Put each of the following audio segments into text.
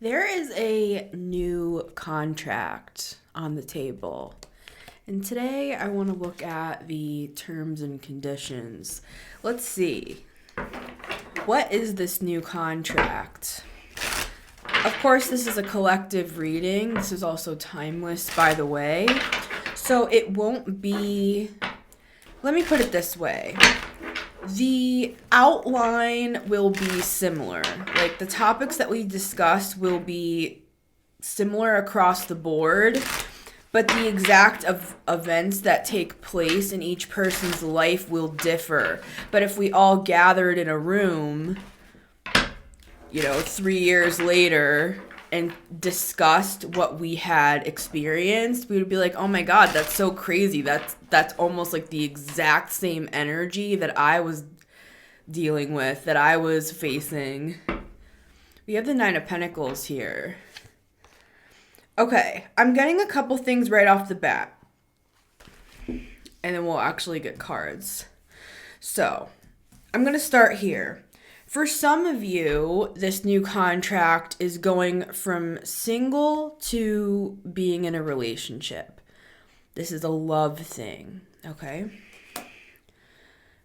There is a new contract on the table. And today I want to look at the terms and conditions. Let's see. What is this new contract? Of course, this is a collective reading. This is also timeless, by the way. So it won't be. Let me put it this way. The outline will be similar. Like the topics that we discussed will be similar across the board, but the exact events that take place in each person's life will differ. But if we all gathered in a room, 3 years later and discussed what we had experienced, we would be like, oh my God, that's so crazy. That's almost like the exact same energy that I was dealing with, that I was facing. We have the Nine of Pentacles here. Okay, I'm getting a couple things right off the bat. And then we'll actually get cards. So, I'm going to start here. For some of you, this new contract is going from single to being in a relationship. This is a love thing, okay?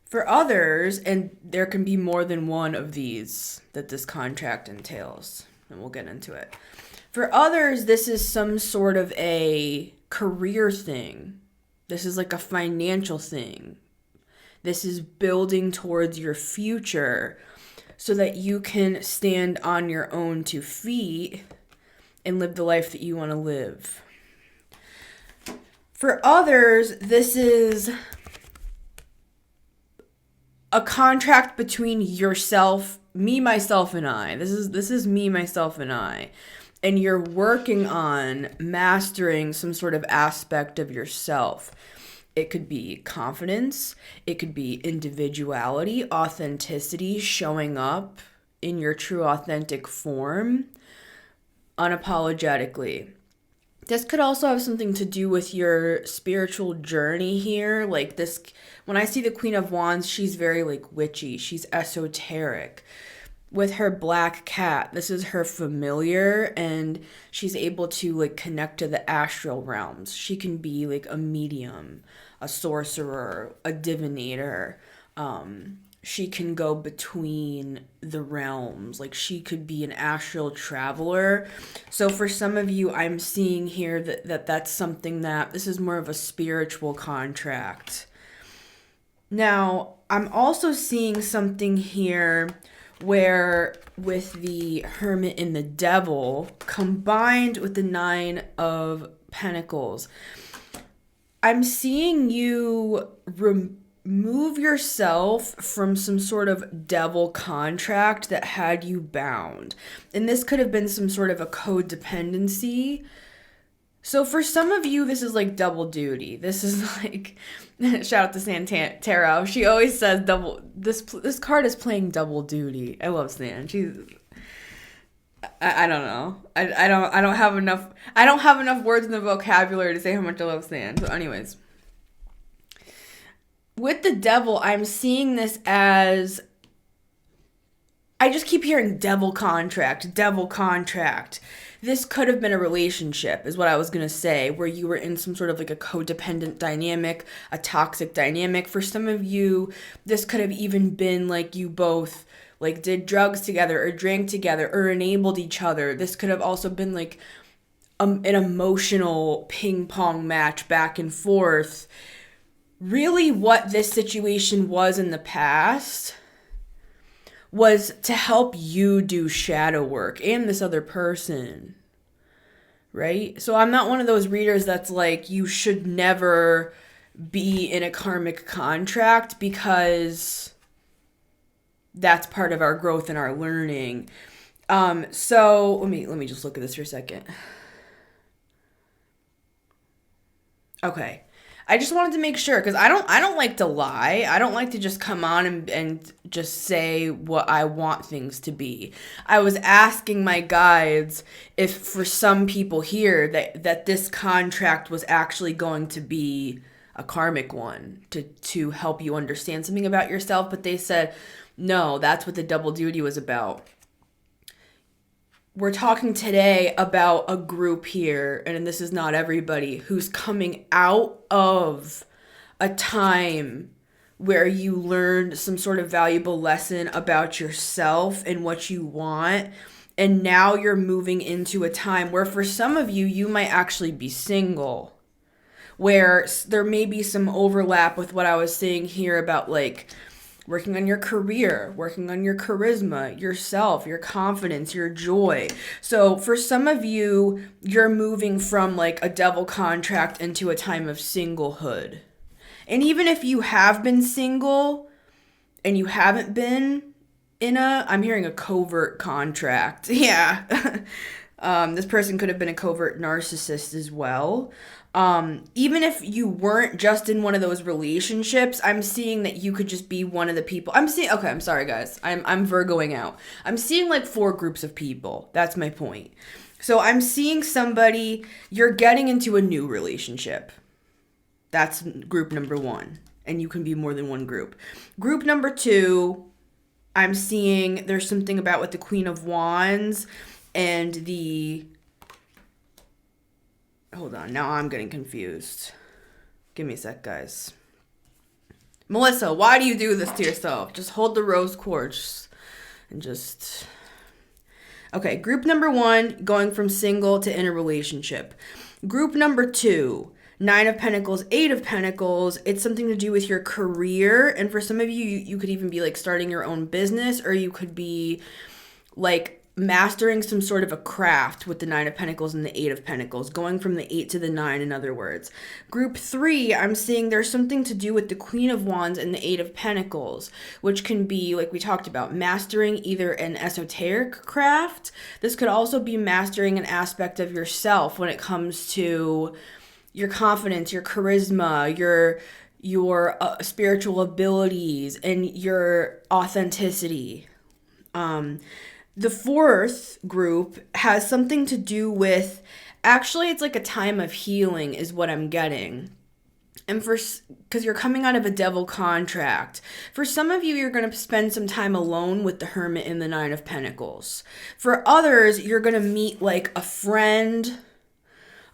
For others, and there can be more than one of these that this contract entails, and we'll get into it. For others, this is some sort of a career thing. This is like a financial thing. This is building towards your future so that you can stand on your own 2 feet and live the life that you want to live. For others, this is a contract between yourself, me, myself, and I. This is me, myself, and I. And you're working on mastering some sort of aspect of yourself. It could be confidence. It could be individuality, authenticity, showing up in your true authentic form, unapologetically. This could also have something to do with your spiritual journey here. Like this, when I see the Queen of Wands, she's very like witchy. She's esoteric. With her black cat, this is her familiar, and she's able to like connect to the astral realms. She can be like a medium, a sorcerer, a divinator. She can go between the realms. Like she could be an astral traveler. So for some of you, I'm seeing here that's something that this is more of a spiritual contract. Now, I'm also seeing something here where with the Hermit and the Devil combined with the Nine of Pentacles, I'm seeing you remove yourself from some sort of devil contract that had you bound. And this could have been some sort of a codependency. So for some of you, this is like double duty. This is like, shout out to Santero. She always says double. This card is playing double duty. I love San. I don't know. I don't have enough. I don't have enough words in the vocabulary to say how much I love San. So, anyways, with the Devil, I'm seeing this as. I just keep hearing devil contract, devil contract. This could have been a relationship, is what I was going to say, where you were in some sort of like a codependent dynamic, a toxic dynamic. For some of you, this could have even been like you both like did drugs together or drank together or enabled each other. This could have also been like an emotional ping pong match back and forth. Really, what this situation was in the past was to help you do shadow work and this other person, right? So I'm not one of those readers that's like, you should never be in a karmic contract because that's part of our growth and our learning. So let me just look at this for a second. Okay. I just wanted to make sure, because I don't like to lie. I don't like to just come on and just say what I want things to be. I was asking my guides if for some people here that this contract was actually going to be a karmic one to help you understand something about yourself, but they said, no, that's what the double duty was about. we're talking today about a group here, and this is not everybody, who's coming out of a time where you learned some sort of valuable lesson about yourself and what you want. And now you're moving into a time where for some of you, you might actually be single, where there may be some overlap with what I was saying here about like working on your career, working on your charisma, yourself, your confidence, your joy. So for some of you, you're moving from like a devil contract into a time of singlehood. And even if you have been single and you haven't been in I'm hearing a covert contract. Yeah. This person could have been a covert narcissist as well. Even if you weren't just in one of those relationships, I'm seeing that you could just be one of the people. I'm sorry guys. I'm Virgoing out. I'm seeing like 4 groups of people. That's my point. So I'm seeing somebody, you're getting into a new relationship. That's group number 1. And you can be more than one group. Group number 2, I'm seeing there's something about with the Queen of Wands and the... Hold on, now I'm getting confused. Give me a sec, guys. Melissa, why do you do this to yourself? Just hold the rose quartz and just... Okay, group number 1, going from single to in a relationship. Group number 2, 9 of Pentacles, 8 of Pentacles. It's something to do with your career. And for some of you, you could even be like starting your own business, or you could be like mastering some sort of a craft with the 9 of Pentacles and the 8 of Pentacles, going from the 8 to the 9, in other words. Group 3, I'm seeing there's something to do with the Queen of Wands and the 8 of Pentacles, which can be, like we talked about, mastering either an esoteric craft. This could also be mastering an aspect of yourself when it comes to your confidence, your charisma, your spiritual abilities, and your authenticity. The 4th group has something to do with, actually it's like a time of healing is what I'm getting. And because you're coming out of a devil contract. For some of you, you're going to spend some time alone with the Hermit and the 9 of Pentacles. For others, you're going to meet like a friend.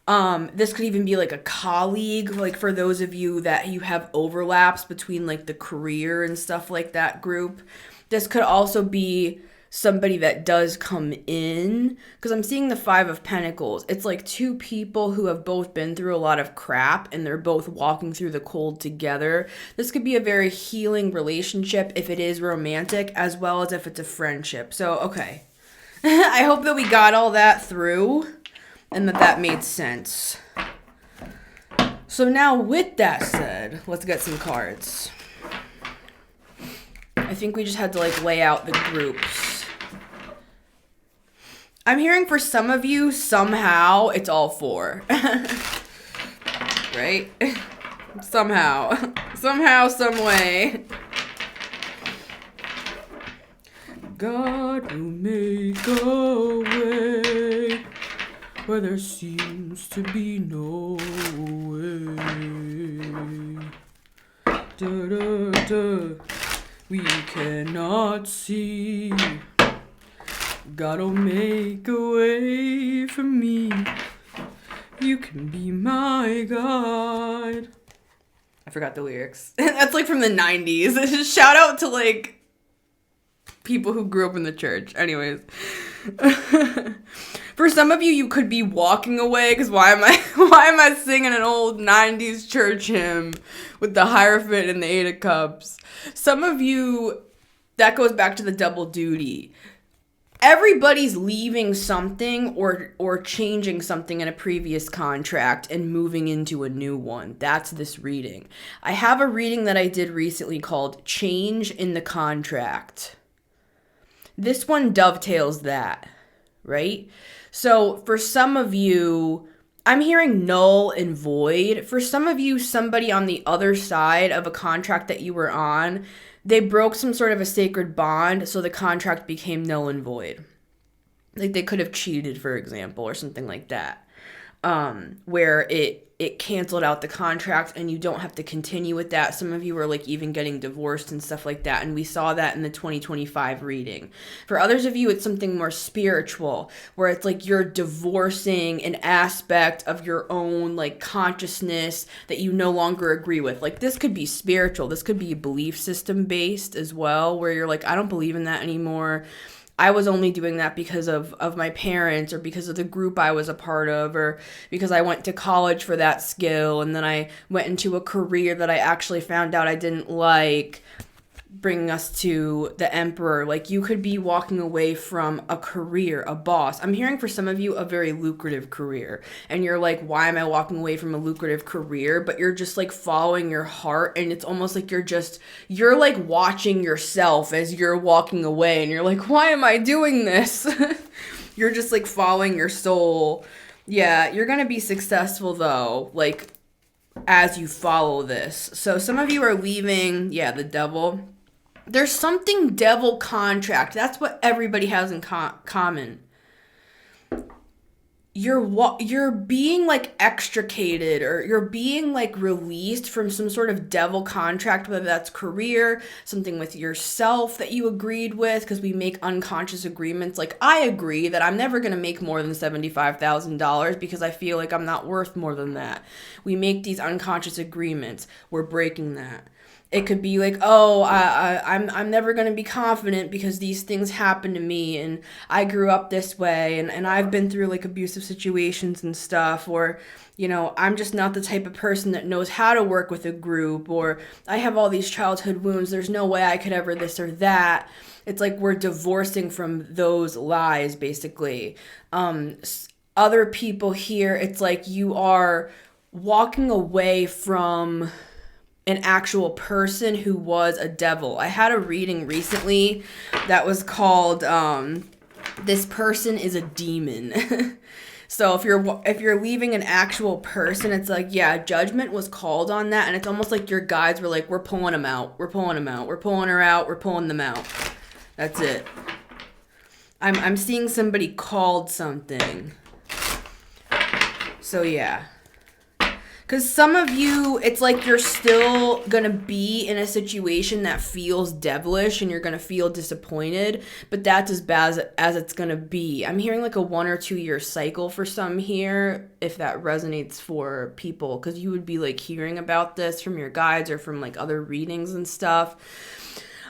This could even be like a colleague, like for those of you that you have overlaps between like the career and stuff like that group. This could also be somebody that does come in, because I'm seeing the 5 of Pentacles. It's like 2 people who have both been through a lot of crap and they're both walking through the cold together. This could be a very healing relationship if it is romantic, as well as if it's a friendship. So, okay. I hope that we got all that through and that made sense. So now with that said, let's get some cards. I think we just had to like lay out the groups. I'm hearing for some of you, somehow, it's all 4. Right? Somehow. Somehow, some way. God will make a way where there seems to be no way. Da, da, da. We cannot see. God'll make a way for me. You can be my God. I forgot the lyrics. That's like from the 90s. Shout out to like people who grew up in the church. Anyways. For some of you, you could be walking away, because why am I singing an old 90s church hymn with the Hierophant and the 8 of Cups? Some of you, that goes back to the double duty. Everybody's leaving something or changing something in a previous contract and moving into a new one. That's this reading. I have a reading that I did recently called Change in the Contract. This one dovetails that, right? So for some of you, I'm hearing null and void. For some of you, somebody on the other side of a contract that you were on, they broke some sort of a sacred bond, so the contract became null and void. Like they could have cheated, for example, or something like that. Where it it canceled out the contract and you don't have to continue with that. Some of you are like even getting divorced and stuff like that. And we saw that in the 2025 reading. For others of you, it's something more spiritual, where it's like you're divorcing an aspect of your own like consciousness that you no longer agree with. Like this could be spiritual. This could be belief system based as well, where you're like, I don't believe in that anymore. I was only doing that because of my parents, or because of the group I was a part of, or because I went to college for that skill and then I went into a career that I actually found out I didn't like. Bringing us to the Emperor, like you could be walking away from a career, a boss. I'm hearing for some of you a very lucrative career, and you're like, why am I walking away from a lucrative career? But you're just like following your heart, and it's almost like you're like watching yourself as you're walking away, and you're like, why am I doing this? You're just like following your soul. Yeah, you're gonna be successful though, like as you follow this. So some of you are leaving, the devil. There's something devil contract. That's what everybody has in common. You're being like extricated, or you're being like released from some sort of devil contract, whether that's career, something with yourself that you agreed with, because we make unconscious agreements. Like I agree that I'm never going to make more than $75,000 because I feel like I'm not worth more than that. We make these unconscious agreements. We're breaking that. It could be like, oh, I'm never going to be confident because these things happen to me and I grew up this way and I've been through like abusive situations and stuff, or, I'm just not the type of person that knows how to work with a group, or I have all these childhood wounds. There's no way I could ever this or that. It's like we're divorcing from those lies, basically. Other people here, it's like you are walking away from an actual person who was a devil. I had a reading recently that was called This Person is a Demon. So if you're leaving an actual person, it's like, judgment was called on that, and it's almost like your guides were like, we're pulling them out, we're pulling them out, we're pulling her out, we're pulling them out. That's it. I'm seeing somebody called something. So yeah. Because some of you, it's like you're still going to be in a situation that feels devilish and you're going to feel disappointed, but that's as bad as it's going to be. I'm hearing like a 1 or 2 year cycle for some here, if that resonates for people, because you would be like hearing about this from your guides or from like other readings and stuff.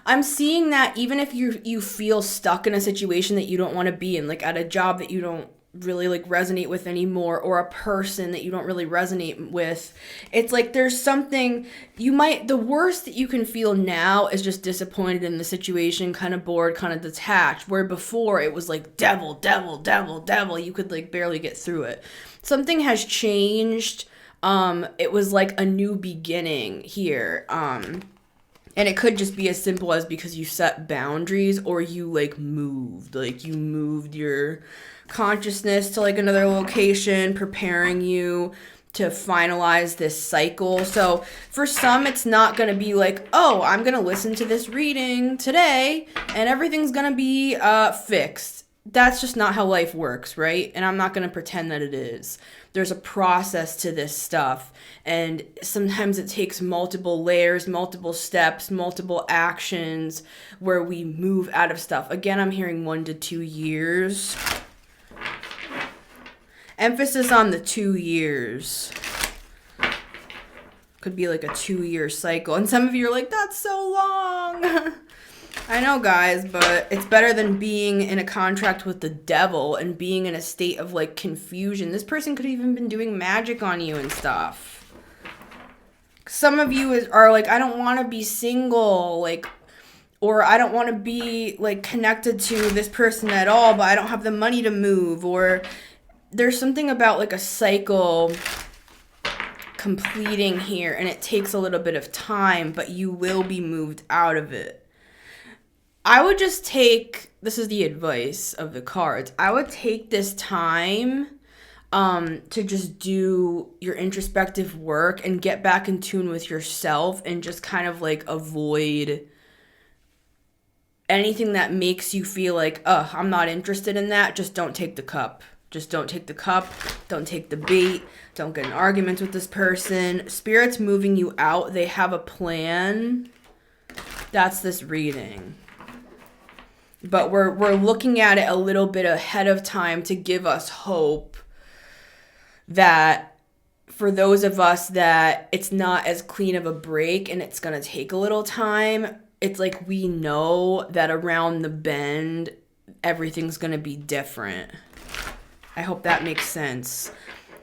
I'm seeing that even if you feel stuck in a situation that you don't want to be in, like at a job that you don't really like resonate with anymore, or a person that you don't really resonate with, it's like there's something the worst that you can feel now is just disappointed in the situation, kind of bored, kind of detached, where before it was like devil, devil, devil, devil, you could like barely get through it. Something has changed. It was like a new beginning here. And it could just be as simple as because you set boundaries, or you moved your consciousness to like another location, preparing you to finalize this cycle. So for some, it's not going to be like, oh, I'm going to listen to this reading today and everything's going to be fixed. That's just not how life works, right? And I'm not going to pretend that it is. There's a process to this stuff, and sometimes it takes multiple layers, multiple steps, multiple actions where we move out of stuff. Again, I'm hearing 1 to 2 years. Emphasis on the 2 years. Could be like a 2-year cycle. And some of you are like, that's so long. I know, guys, but it's better than being in a contract with the devil and being in a state of like confusion. This person could have even been doing magic on you and stuff. Some of you are like, I don't want to be single, or I don't want to be like connected to this person at all, but I don't have the money to move, or there's something about like a cycle completing here, and it takes a little bit of time, but you will be moved out of it. I would just this is the advice of the cards, I would take this time to just do your introspective work and get back in tune with yourself, and just kind of like avoid anything that makes you feel like, I'm not interested in that. Just don't take the cup. Just don't take the cup. Don't take the bait. Don't get in arguments with this person. Spirit's moving you out. They have a plan. That's this reading. But we're looking at it a little bit ahead of time to give us hope that for those of us that it's not as clean of a break and it's going to take a little time, it's like we know that around the bend, everything's going to be different. I hope that makes sense.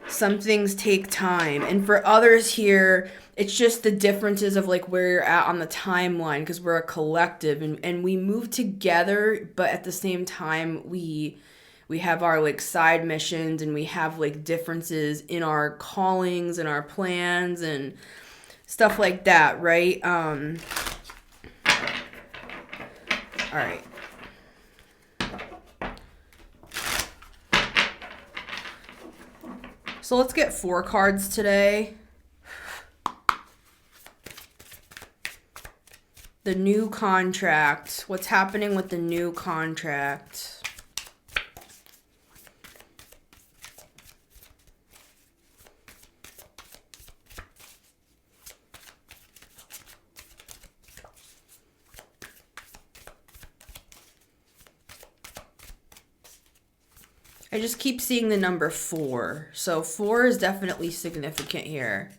Some things take time. And for others here, it's just the differences of like where you're at on the timeline, because we're a collective and we move together, but at the same time we have our like side missions and we have like differences in our callings and our plans and stuff like that, right? All right. So let's get 4 cards today. The new contract. What's happening with the new contract? I just keep seeing the number 4. So 4 is definitely significant here.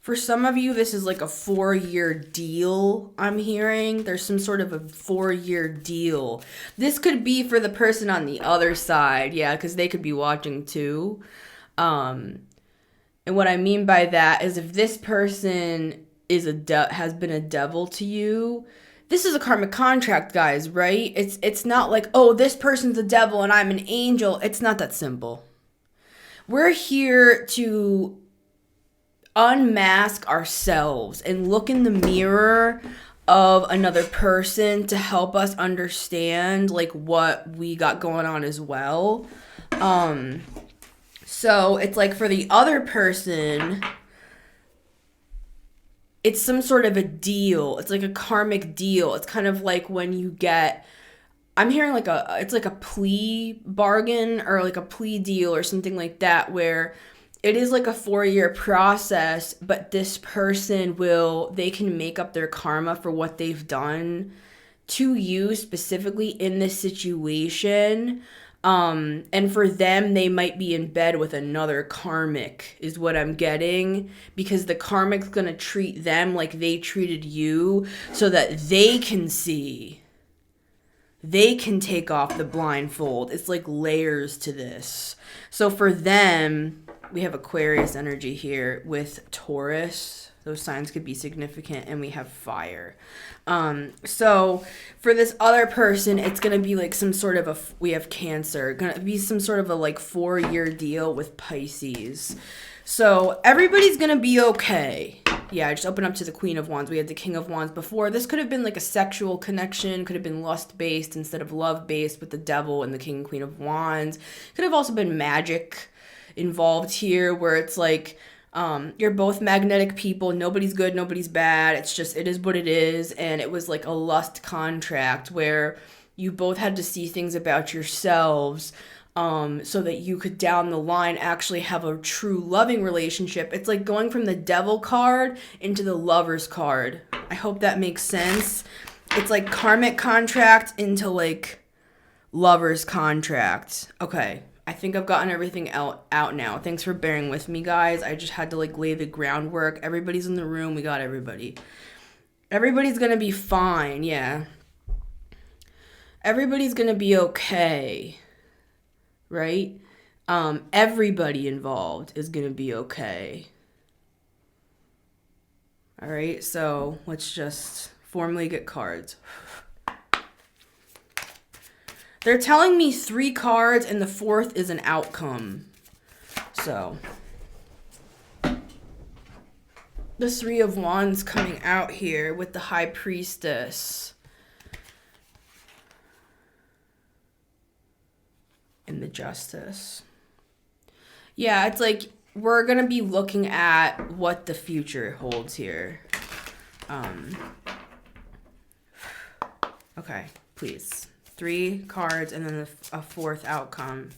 For some of you, this is like a 4-year deal, I'm hearing. There's some sort of a 4-year deal. This could be for the person on the other side, yeah, because they could be watching too. And what I mean by that is if this person is has been a devil to you, this is a karmic contract, guys, right? It's not like, oh, this person's a devil and I'm an angel. It's not that simple. We're here to unmask ourselves and look in the mirror of another person to help us understand like what we got going on as well. So it's like for the other person, it's some sort of a deal. It's like a karmic deal. It's kind of like when you get, I'm hearing like it's like a plea bargain or like a plea deal or something like that, where it is like a 4-year process, but this person they can make up their karma for what they've done to you specifically in this situation. And for them, they might be in bed with another karmic is what I'm getting, because the karmic's going to treat them like they treated you so that they can see. They can take off the blindfold. It's like layers to this. So for them, we have Aquarius energy here with Taurus. Those signs could be significant, and we have fire. So for this other person, it's going to be like some sort of we have Cancer, going to be some sort of a like 4-year deal with Pisces. So everybody's going to be okay. Yeah, I just opened up to the Queen of Wands. We had the King of Wands before. This could have been like a sexual connection, could have been lust-based instead of love-based with the Devil and the King and Queen of Wands. Could have also been magic involved here, where it's like, you're both magnetic people. Nobody's good, nobody's bad. It's just, it is what it is. And it was like a lust contract where you both had to see things about yourselves so that you could down the line actually have a true loving relationship. It's like going from the Devil card into the Lover's card. I hope that makes sense. It's like karmic contract into like Lover's contract. Okay. I think I've gotten everything out now. Thanks for bearing with me, guys. I just had to like lay the groundwork. Everybody's in the room. We got everybody. Everybody's going to be fine. Yeah. Everybody's going to be okay. Right? Everybody involved is going to be okay. All right. So let's just formally get cards. They're telling me 3 cards and the 4th is an outcome. So the 3 of Wands coming out here with the High Priestess and the Justice. Yeah, it's like we're going to be looking at what the future holds here. Okay, please. 3 cards and then a 4th outcome.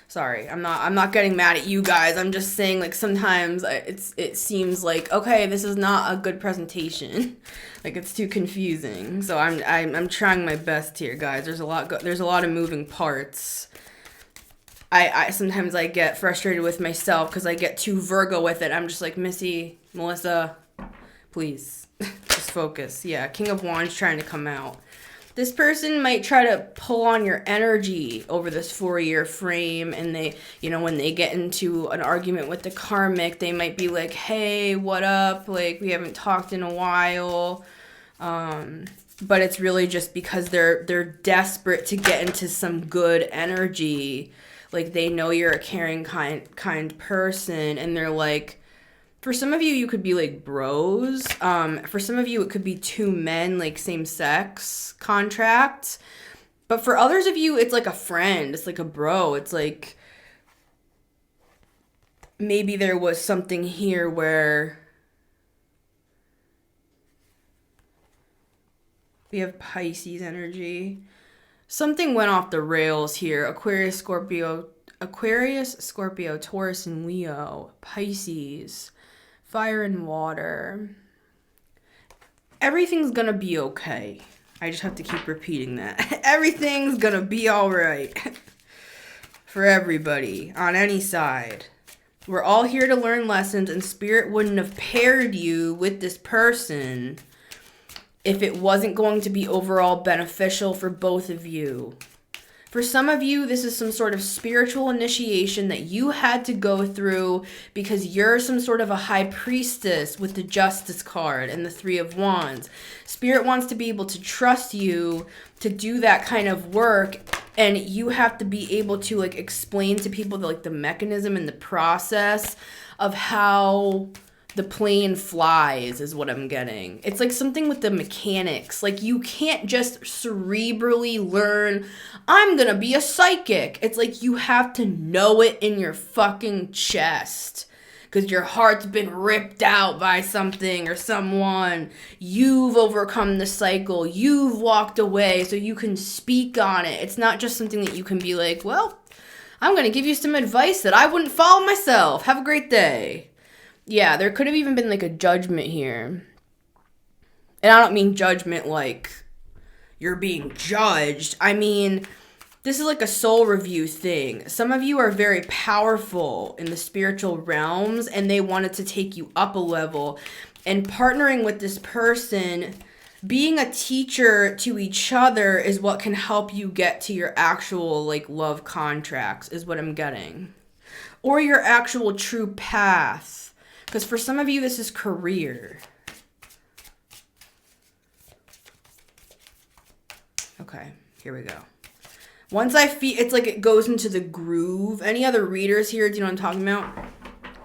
Sorry, I'm not getting mad at you guys. I'm just saying, like, sometimes it seems like, okay, this is not a good presentation. Like, it's too confusing. So I'm trying my best here, guys. There's a lot of moving parts. I sometimes I get frustrated with myself because I get too Virgo with it. I'm just like, Missy, Melissa, please just focus. Yeah, King of Wands trying to come out. This person might try to pull on your energy over this 4-year frame, and they, when they get into an argument with the karmic, they might be like, hey, what up? Like, we haven't talked in a while. But it's really just because they're desperate to get into some good energy. Like, they know you're a caring, kind person, and they're like, for some of you, you could be like bros. For some of you, it could be 2 men, like same sex contracts. But for others of you, it's like a friend. It's like a bro. It's like maybe there was something here where we have Pisces energy. Something went off the rails here. Aquarius, Scorpio, Taurus, and Leo. Pisces. Fire and water. Everything's gonna be okay. I just have to keep repeating that. Everything's gonna be alright. For everybody, on any side. We're all here to learn lessons, and Spirit wouldn't have paired you with this person if it wasn't going to be overall beneficial for both of you. For some of you, this is some sort of spiritual initiation that you had to go through because you're some sort of a high priestess with the Justice card and the 3 of Wands. Spirit wants to be able to trust you to do that kind of work, and you have to be able to like explain to people the mechanism and the process of how the plane flies is what I'm getting. It's like something with the mechanics. Like, you can't just cerebrally learn, I'm gonna be a psychic. It's like you have to know it in your fucking chest. Because your heart's been ripped out by something or someone. You've overcome the cycle. You've walked away so you can speak on it. It's not just something that you can be like, well, I'm gonna give you some advice that I wouldn't follow myself. Have a great day. Yeah, there could have even been like a judgment here. And I don't mean judgment like you're being judged. I mean, this is like a soul review thing. Some of you are very powerful in the spiritual realms, and they wanted to take you up a level. And partnering with this person, being a teacher to each other is what can help you get to your actual like love contracts, is what I'm getting. Or your actual true path. Because for some of you, this is career. Okay, here we go. Once I feel, it's like it goes into the groove. Any other readers here? Do you know what I'm talking about?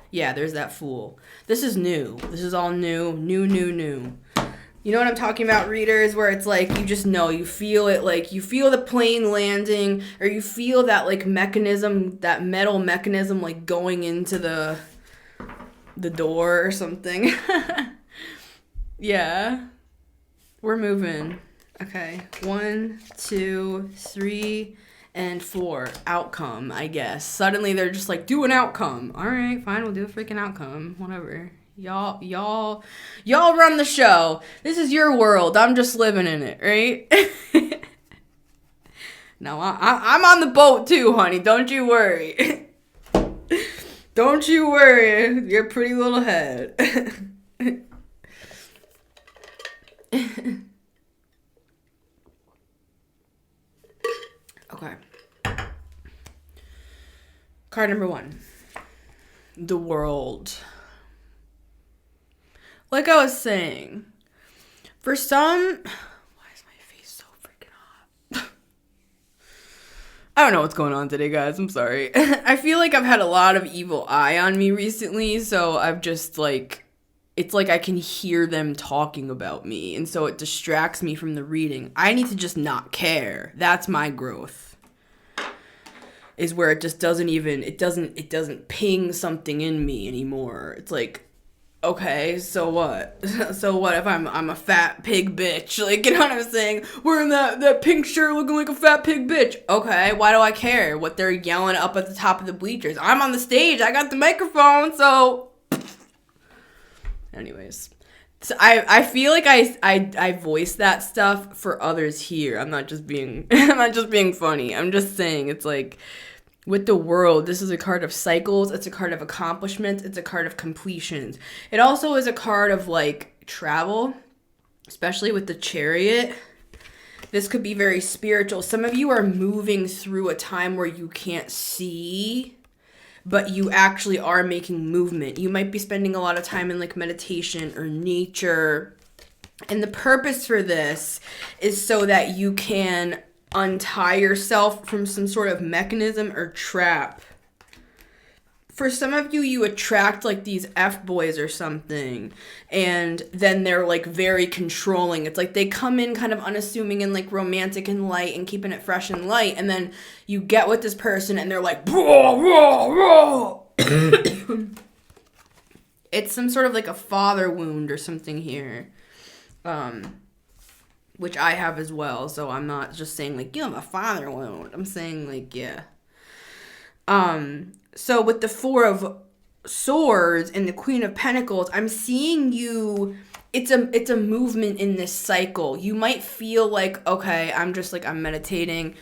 Yeah, there's that Fool. This is new. This is all new. New. You know what I'm talking about, readers? Where it's like, you just know, you feel it, like you feel the plane landing, or you feel that like mechanism, that metal mechanism like going into the door or something. Yeah. We're moving. Okay. 1, 2, 3, and 4. Outcome, I guess. Suddenly they're just like, do an outcome. All right, fine, we'll do a freaking outcome. Whatever. Y'all run the show. This is your world. I'm just living in it, right? No, I'm on the boat too, honey. Don't you worry. Don't you worry, your pretty little head. Okay. Card number 1. The World. Like I was saying, for some... Why is my face so freaking hot? I don't know what's going on today, guys. I'm sorry. I feel like I've had a lot of evil eye on me recently, so I've just, like... It's like I can hear them talking about me, and so it distracts me from the reading. I need to just not care. That's my growth. Is where it just doesn't even... It doesn't ping something in me anymore. It's like... okay, so what? So what if I'm a fat pig bitch? Like, you know what I'm saying? Wearing that pink shirt looking like a fat pig bitch. Okay, why do I care what they're yelling up at the top of the bleachers? I'm on the stage, I got the microphone, so anyways. So I feel like I voice that stuff for others here. I'm not just being I'm not just being funny. I'm just saying it's like with the world, this is a card of cycles, it's a card of accomplishments, it's a card of completions. It also is a card of like travel, especially with the Chariot. This could be very spiritual. Some of you are moving through a time where you can't see, but you actually are making movement. You might be spending a lot of time in like meditation or nature. And the purpose for this is so that you can untie yourself from some sort of mechanism or trap. For some of you, you attract like these F-boys or something, and then they're like very controlling. It's like they come in kind of unassuming and like romantic and light and keeping it fresh and light, and then you get with this person and they're like, blah, blah, blah. It's some sort of like a father wound or something here. Which I have as well, so I'm not just saying like you have a father wound. I'm saying like yeah. So with the Four of Swords and the Queen of Pentacles, I'm seeing you. It's a movement in this cycle. You might feel like okay, I'm meditating.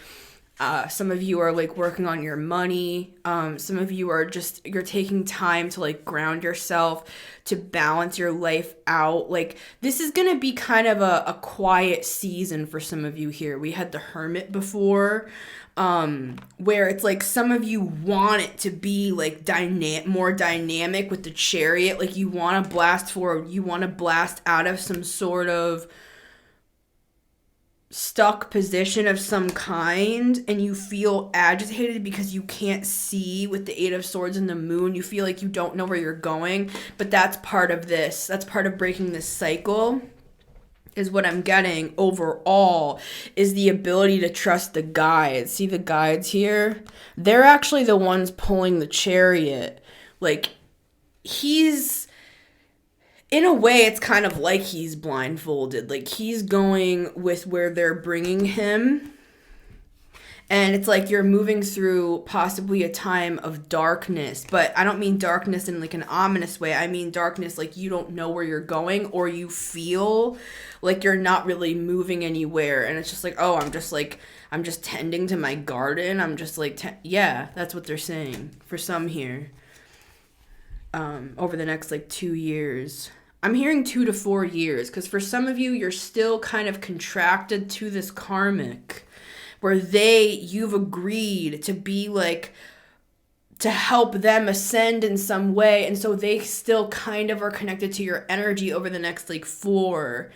Some of you are like working on your money. Some of you are you're taking time to like ground yourself, to balance your life out. Like this is going to be kind of a quiet season for some of you here. We had the Hermit before, where it's like some of you want it to be like more dynamic with the Chariot. Like you want to blast forward. You want to blast out of some sort of stuck position of some kind, and you feel agitated because you can't see with the Eight of Swords and the Moon. You feel like you don't know where you're going, but that's part of this. That's part of breaking this cycle, is what I'm getting overall, is the ability to trust the guides. See the guides here? They're actually the ones pulling the Chariot. Like, in a way, it's kind of like he's blindfolded. Like, he's going with where they're bringing him. And it's like you're moving through possibly a time of darkness. But I don't mean darkness in like an ominous way. I mean darkness like you don't know where you're going, or you feel like you're not really moving anywhere. And it's just like, oh, I'm just tending to my garden. I'm just like, yeah, that's what they're saying for some here. Over the next like 2 years. I'm hearing 2 to 4 years, because for some of you, you're still kind of contracted to this karmic, where you've agreed to be like, to help them ascend in some way, and so they still kind of are connected to your energy over the next like 4.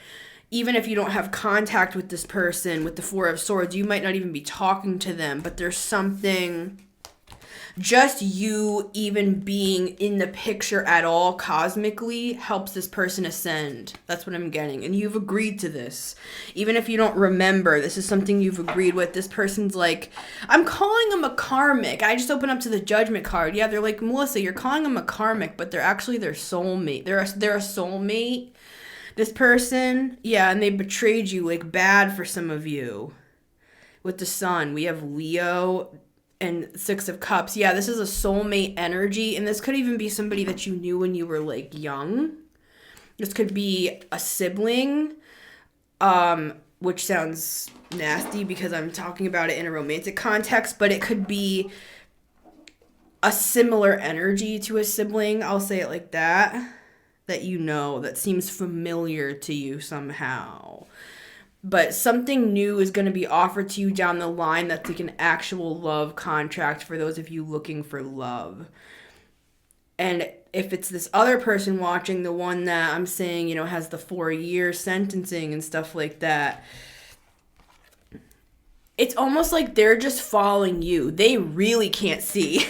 Even if you don't have contact with this person, with the Four of Swords, you might not even be talking to them, but there's something. Just you even being in the picture at all cosmically helps this person ascend. That's what I'm getting. And you've agreed to this. Even if you don't remember, this is something you've agreed with. This person's like, I'm calling them a karmic. I just opened up to the Judgment card. Yeah, they're like, Melissa, you're calling them a karmic, but they're actually their soulmate. They're a soulmate. This person, yeah, and they betrayed you like bad for some of you. With the Sun, we have Leo and Six of Cups. Yeah, this is a soulmate energy, and this could even be somebody that you knew when you were like young. This could be a sibling, which sounds nasty because I'm talking about it in a romantic context, but it could be a similar energy to a sibling. I'll say it like that you know, that seems familiar to you somehow. But something new is going to be offered to you down the line that's like an actual love contract for those of you looking for love. And if it's this other person watching, the one that I'm saying, you know, has the 4-year sentencing and stuff like that, it's almost like they're just following you. They really can't see.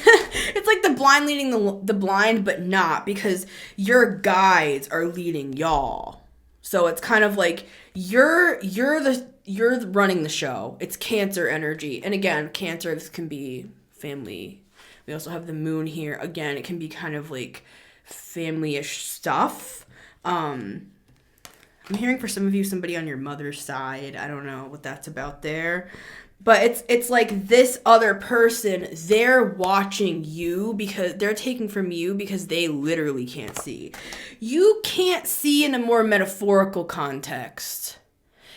It's like the blind leading the blind, but not, because your guides are leading y'all. So it's kind of like you're running the show. It's Cancer energy. And again, Cancer, this can be family. We also have the Moon here. Again, it can be kind of like family-ish stuff. I'm hearing for some of you somebody on your mother's side. I don't know what that's about there. But it's like this other person, they're watching you because they're taking from you because they literally can't see. You can't see in a more metaphorical context.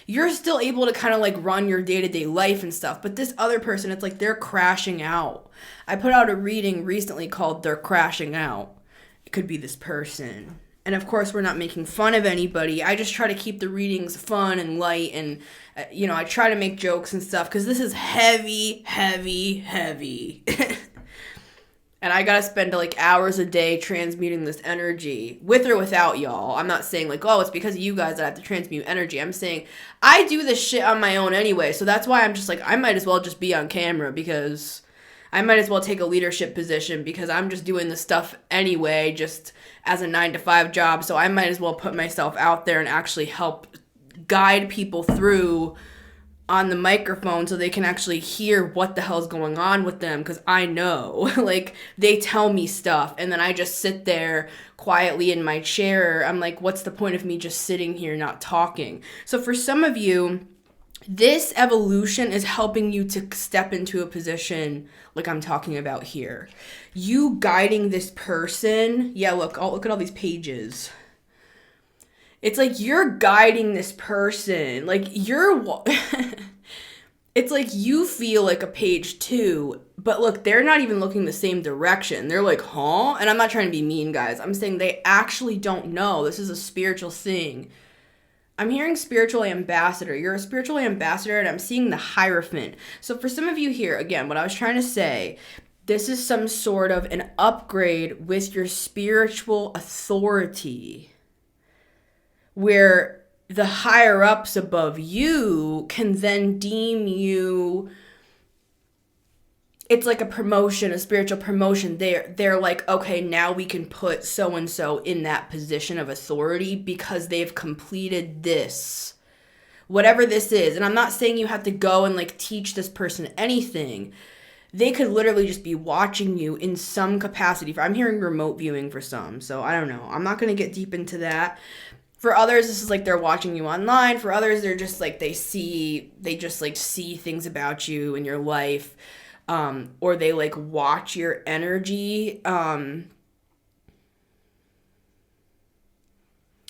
You're still able to kind of like run your day-to-day life and stuff. But this other person, it's like they're crashing out. I put out a reading recently called They're Crashing Out. It could be this person. And of course, we're not making fun of anybody. I just try to keep the readings fun and light. And, I try to make jokes and stuff because this is heavy, heavy, heavy. And I got to spend like hours a day transmuting this energy with or without y'all. I'm not saying like, oh, it's because of you guys that I have to transmute energy. I'm saying I do this shit on my own anyway. So that's why I'm just like, I might as well just be on camera because I might as well take a leadership position because I'm just doing this stuff anyway, just as a 9-to-5 job. So I might as well put myself out there and actually help guide people through on the microphone so they can actually hear what the hell's going on with them, because I know, like, they tell me stuff and then I just sit there quietly in my chair. I'm like, what's the point of me just sitting here not talking? So for some of you, this evolution is helping you to step into a position like I'm talking about here. You guiding this person. Yeah, look at all these pages. It's like you're guiding this person. Like it's like you feel like a page 2, but look, they're not even looking the same direction. They're like, huh? And I'm not trying to be mean, guys. I'm saying they actually don't know. This is a spiritual thing. I'm hearing spiritual ambassador. You're a spiritual ambassador, and I'm seeing the Hierophant. So for some of you here, again, what I was trying to say, this is some sort of an upgrade with your spiritual authority, where the higher ups above you can then deem you, it's like a promotion, a spiritual promotion. They're like, okay, now we can put so-and-so in that position of authority because they've completed this, whatever this is. And I'm not saying you have to go and like teach this person anything. They could literally just be watching you in some capacity. I'm hearing remote viewing for some, so I don't know. I'm not going to get deep into that. For others, this is like they're watching you online. For others, they're just like they just like see things about you in your life, or they like watch your energy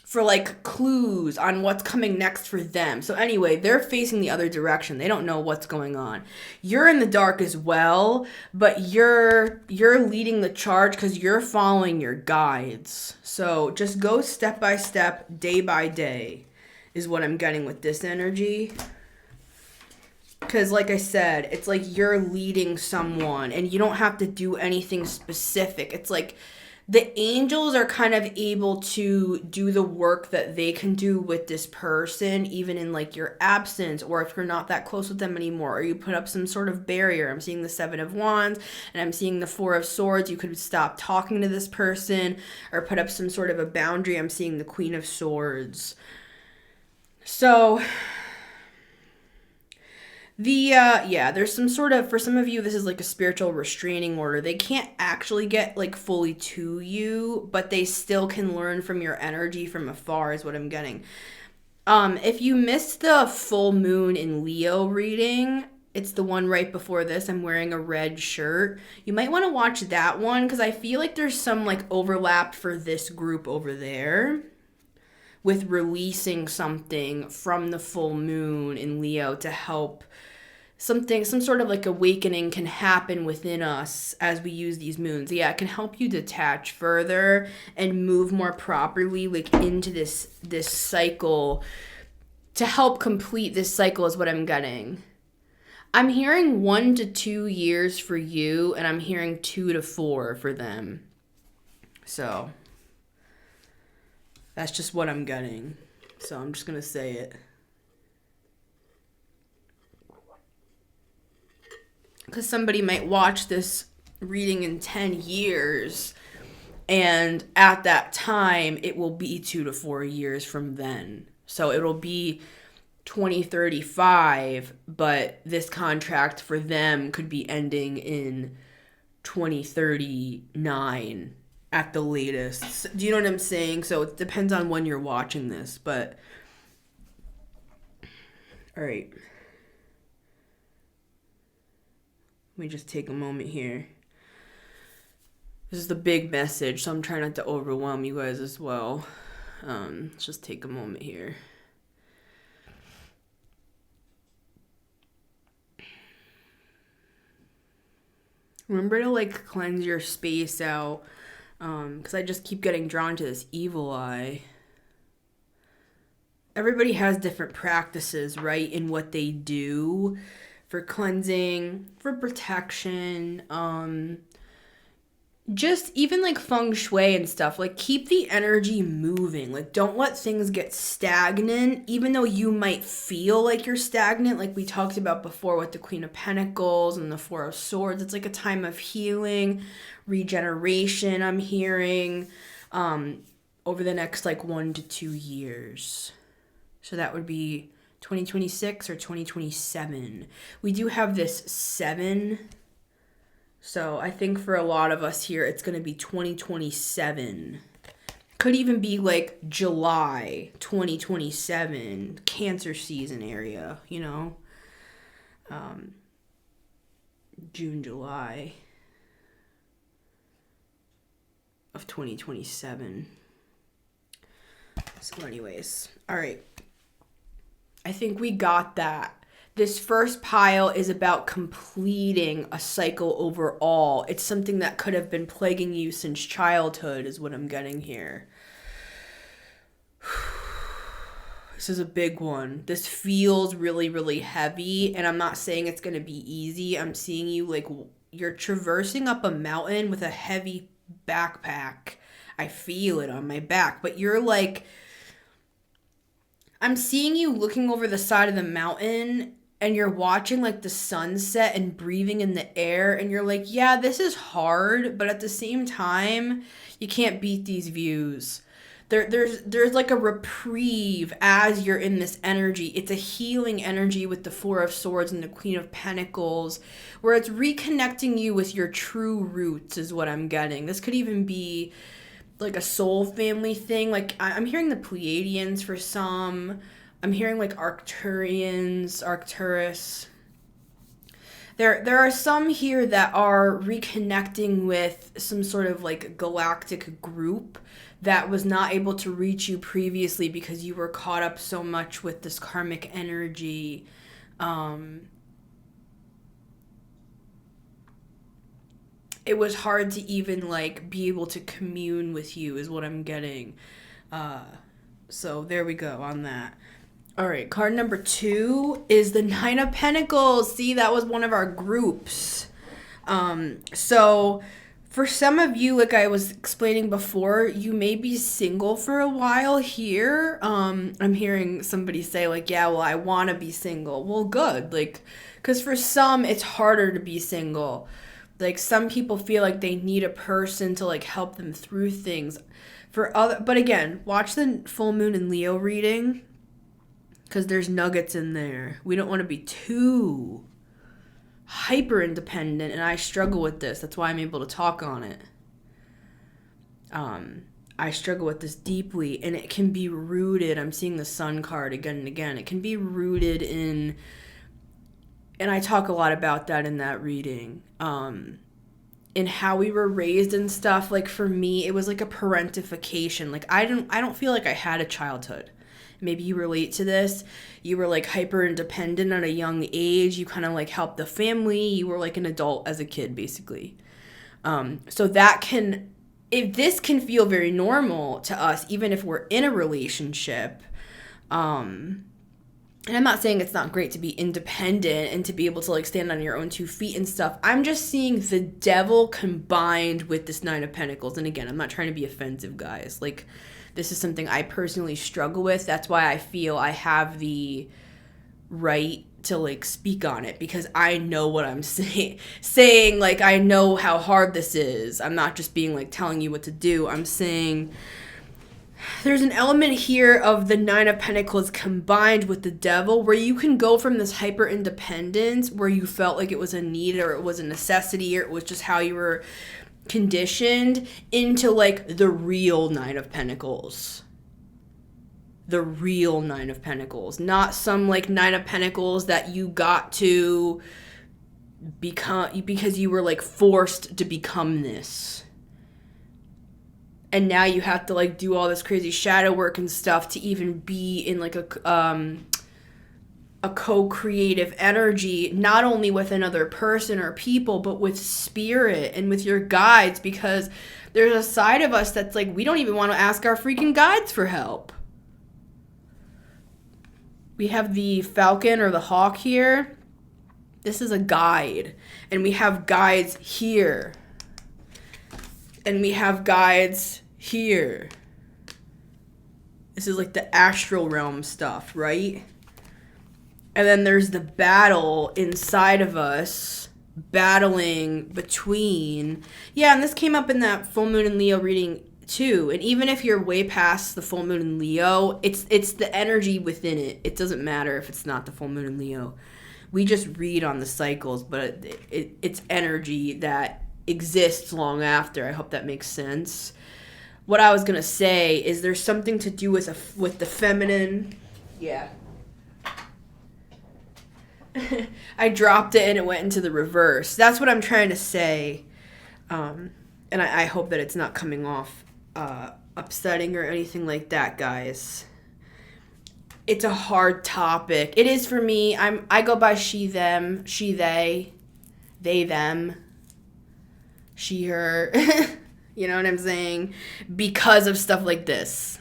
for like clues on what's coming next for them. So anyway, they're facing the other direction. They don't know what's going on. You're in the dark as well, but you're leading the charge because you're following your guides. So just go step by step, day by day is what I'm getting with this energy. Because like I said, it's like you're leading someone and you don't have to do anything specific. It's like the angels are kind of able to do the work that they can do with this person, even in like your absence, or if you're not that close with them anymore, or you put up some sort of barrier. I'm seeing the 7 of Wands and I'm seeing the 4 of Swords. You could stop talking to this person or put up some sort of a boundary. I'm seeing the Queen of Swords. So there's some sort of, for some of you, this is like a spiritual restraining order. They can't actually get like fully to you, but they still can learn from your energy from afar is what I'm getting. If you missed the full moon in Leo reading, it's the one right before this. I'm wearing a red shirt. You might want to watch that one because I feel like there's some like overlap for this group over there with releasing something from the full moon in Leo to help some sort of like awakening can happen within us as we use these moons. Yeah, it can help you detach further and move more properly like into this cycle, to help complete this cycle is what I'm getting. I'm hearing 1 to 2 years for you, and I'm hearing 2 to 4 for them. So that's just what I'm getting. So I'm just going to say it. Because somebody might watch this reading in 10 years, and at that time, it will be 2 to 4 years from then. So it'll be 2035, but this contract for them could be ending in 2039. at the latest. Do you know what I'm saying? So it depends on when you're watching this, but all right. Let me just take a moment here. This is the big message, so I'm trying not to overwhelm you guys as well. Let's just take a moment here. Remember to like cleanse your space out, because I just keep getting drawn to this evil eye. Everybody has different practices, right, in what they do for cleansing, for protection, just even like feng shui and stuff. Like, keep the energy moving. Like, don't let things get stagnant, even though you might feel like you're stagnant, like we talked about before with the Queen of Pentacles and the Four of Swords. It's like a time of healing, regeneration, I'm hearing, over the next like 1 to 2 years. So that would be 2026 or 2027. We do have this 7. So I think for a lot of us here, it's going to be 2027. Could even be like July 2027, Cancer season area, you know? June, July of 2027. So anyways, all right. I think we got that. This first pile is about completing a cycle overall. It's something that could have been plaguing you since childhood is what I'm getting here. This is a big one. This feels really, really heavy, and I'm not saying it's going to be easy. I'm seeing you like you're traversing up a mountain with a heavy backpack. I feel it on my back, but you're like, I'm seeing you looking over the side of the mountain and you're watching like the sunset and breathing in the air, and you're like, yeah, this is hard, but at the same time, you can't beat these views. There's like a reprieve as you're in this energy. It's a healing energy with the Four of Swords and the Queen of Pentacles, where it's reconnecting you with your true roots is what I'm getting. This could even be like a soul family thing. Like I'm hearing the Pleiadians for some. I'm hearing like Arcturus. There are some here that are reconnecting with some sort of like galactic group that was not able to reach you previously because you were caught up so much with this karmic energy. It was hard to even like be able to commune with you is what I'm getting. So there we go on that. All right, card number 2 is the Nine of Pentacles. See, that was one of our groups. So for some of you, like I was explaining before, you may be single for a while here. I'm hearing somebody say like, yeah, well, I want to be single. Well, good. Like, because for some, it's harder to be single. Like, some people feel like they need a person to like help them through things. But again, watch the full moon and Leo reading, because there's nuggets in there. We don't want to be too hyper independent, and I struggle with this. That's why I'm able to talk on it. I struggle with this deeply, and it can be rooted. I'm seeing the Sun card again and again. It can be rooted in, and I talk a lot about that in that reading, in how we were raised and stuff. Like for me, it was like a parentification. Like I don't feel like I had a childhood. Maybe you relate to this. You were like hyper independent at a young age. You kind of like helped the family. You were like an adult as a kid, basically. So that can, if this can feel very normal to us, even if we're in a relationship. And I'm not saying it's not great to be independent and to be able to like stand on your own 2 feet and stuff. I'm just seeing the devil combined with this Nine of Pentacles. And again, I'm not trying to be offensive, guys. Like, this is something I personally struggle with. That's why I feel I have the right to like speak on it, because I know what I'm saying. Like, I know how hard this is. I'm not just being like telling you what to do. I'm saying there's an element here of the Nine of Pentacles combined with the devil, where you can go from this hyper independence where you felt like it was a need or it was a necessity or it was just how you were conditioned into like the real Nine of Pentacles. The real Nine of Pentacles, not some like Nine of Pentacles that you got to become because you were like forced to become this. And now you have to like do all this crazy shadow work and stuff to even be in like a co-creative energy, not only with another person or people, but with spirit and with your guides, because there's a side of us that's like, we don't even want to ask our freaking guides for help. We have the falcon or the hawk here. This is a guide. And we have guides here. And we have guides here. This is like the astral realm stuff, right? And then there's the battle inside of us, battling between... Yeah, and this came up in that full moon in Leo reading too. And even if you're way past the full moon in Leo, it's the energy within it. It doesn't matter if it's not the full moon in Leo. We just read on the cycles, but it's energy that exists long after. I hope that makes sense. What I was gonna say is there's something to do with the feminine. Yeah. I dropped it and it went into the reverse. That's what I'm trying to say. And I hope that it's not coming off upsetting or anything like that, guys. It's a hard topic. It is for me. I go by she, them, she, they, them, she, her. You know what I'm saying? Because of stuff like this.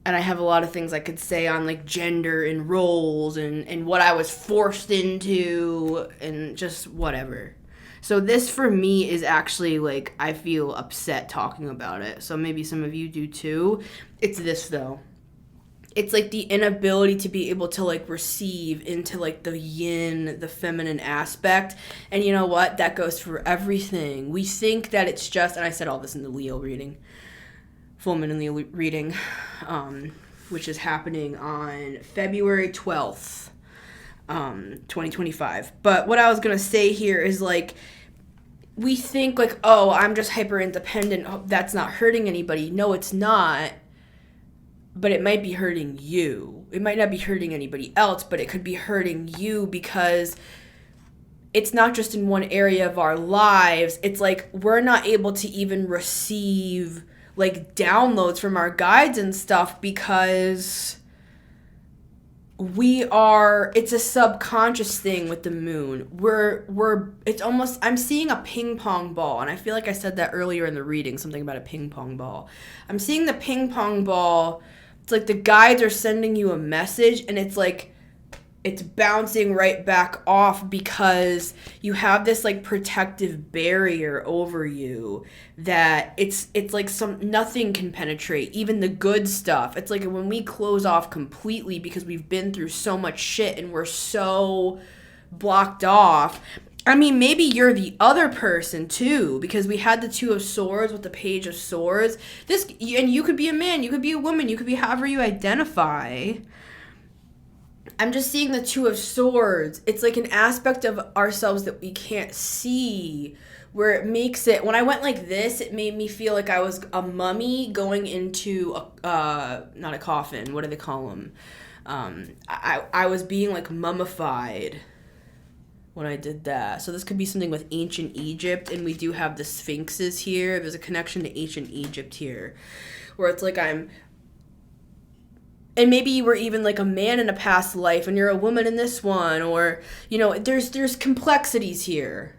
And I have a lot of things I could say on like gender and roles and what I was forced into and just whatever. So this for me is actually like, I feel upset talking about it. So maybe some of you do too. It's this though. It's like the inability to be able to like receive into like the yin, the feminine aspect. And you know what? That goes for everything. We think that it's just, and I said all this in the Leo reading, full moon in Leo reading, which is happening on February 12th. 2025. But what I was going to say here is like, we think like, oh, I'm just hyper independent. Oh, that's not hurting anybody. No, it's not. But it might be hurting you. It might not be hurting anybody else, but it could be hurting you because it's not just in one area of our lives. It's like we're not able to even receive like downloads from our guides and stuff because it's a subconscious thing with the moon. It's almost, I'm seeing a ping pong ball, and I feel like I said that earlier in the reading, something about a ping pong ball. I'm seeing the ping pong ball. It's like the guides are sending you a message, and it's like, it's bouncing right back off because you have this like protective barrier over you that it's like nothing can penetrate, even the good stuff. It's like when we close off completely because we've been through so much shit and we're so blocked off. I mean, maybe you're the other person too, because we had the Two of Swords with the Page of Swords. And you could be a man, you could be a woman, you could be however you identify. I'm just seeing the Two of Swords. It's like an aspect of ourselves that we can't see, where it makes it, when I went like this, it made me feel like I was a mummy going into not a coffin, what do they call them? I was being like mummified when I did that. So this could be something with ancient Egypt, and we do have the sphinxes here. There's a connection to ancient Egypt here, where it's like and maybe you were even like a man in a past life and you're a woman in this one, or, you know, there's complexities here.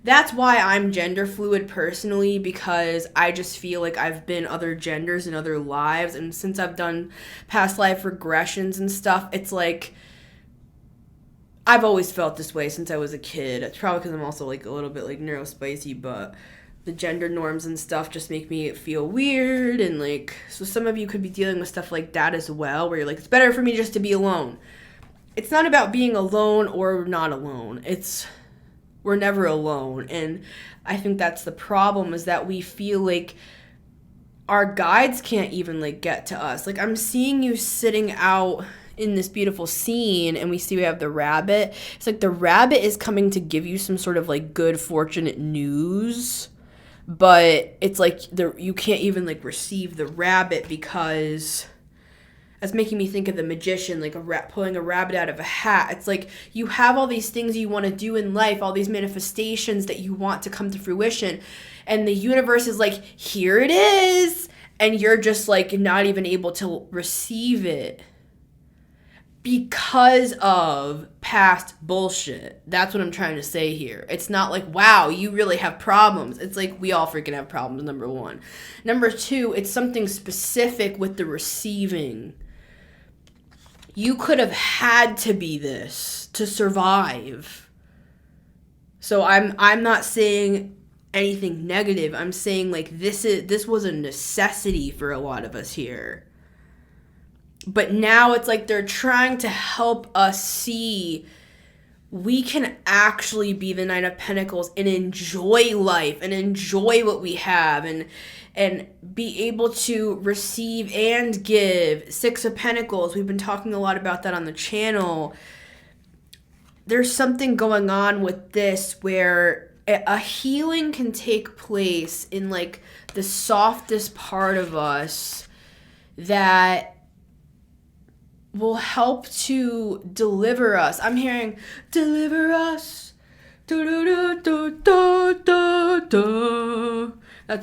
That's why I'm gender fluid personally, because I just feel like I've been other genders in other lives. And since I've done past life regressions and stuff, it's like, I've always felt this way since I was a kid. It's probably because I'm also like a little bit like neurospicy, but the gender norms and stuff just make me feel weird. And like, so some of you could be dealing with stuff like that as well, where you're like, it's better for me just to be alone. It's not about being alone or not alone. We're never alone. And I think that's the problem, is that we feel like our guides can't even like get to us. Like, I'm seeing you sitting out in this beautiful scene, and we have the rabbit. It's like the rabbit is coming to give you some sort of like good fortunate news, but it's like you can't even like receive the rabbit because that's making me think of the magician, like pulling a rabbit out of a hat. It's like you have all these things you want to do in life, all these manifestations that you want to come to fruition, and the universe is like, here it is, and you're just like not even able to receive it because of past bullshit. That's what I'm trying to say here. It's not like, wow, you really have problems. It's like, we all freaking have problems, number one. Number two, it's something specific with the receiving. You could have had to be this to survive. So I'm not saying anything negative. I'm saying like this was a necessity for a lot of us here. But now it's like they're trying to help us see we can actually be the Knight of Pentacles and enjoy life and enjoy what we have and be able to receive and give. Six of Pentacles, we've been talking a lot about that on the channel. There's something going on with this where a healing can take place in like the softest part of us that will help to deliver us. I'm hearing, deliver us. That's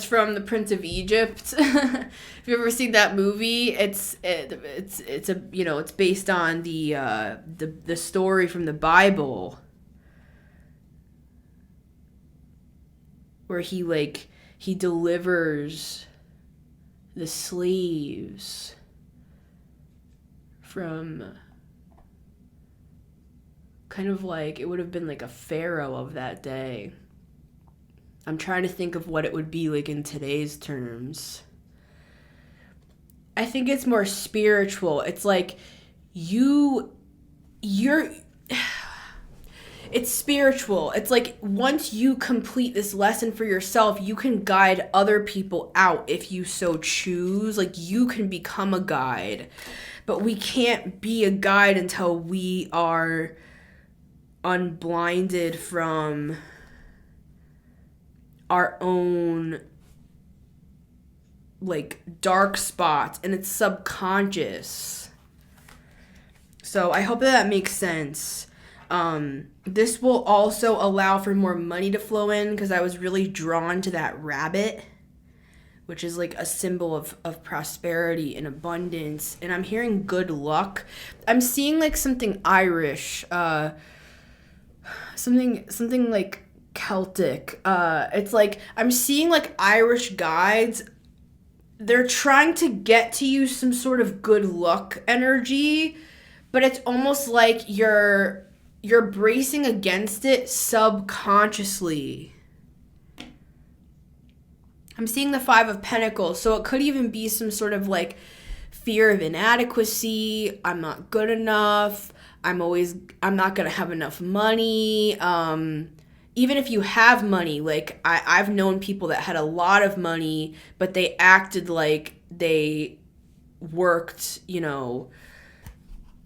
from The Prince of Egypt. If you've ever seen that movie, it's a, you know, it's based on the story from the Bible where he delivers the slaves from kind of like, it would have been like a pharaoh of that day. I'm trying to think of what it would be like in today's terms. I think it's more spiritual. It's like you're it's spiritual. It's like once you complete this lesson for yourself, you can guide other people out if you so choose. Like you can become a guide. But we can't be a guide until we are unblinded from our own like dark spots, and it's subconscious. So I hope that makes sense. This will also allow for more money to flow in because I was really drawn to that rabbit, which is like a symbol of prosperity and abundance. And I'm hearing good luck. I'm seeing like something Irish, something like Celtic. It's like I'm seeing like Irish guides. They're trying to get to you some sort of good luck energy, but it's almost like you're bracing against it subconsciously. I'm seeing the Five of Pentacles, so it could even be some sort of like fear of inadequacy. I'm not good enough. I'm not gonna have enough money. Even if you have money, like I've known people that had a lot of money, but they acted like they worked, you know,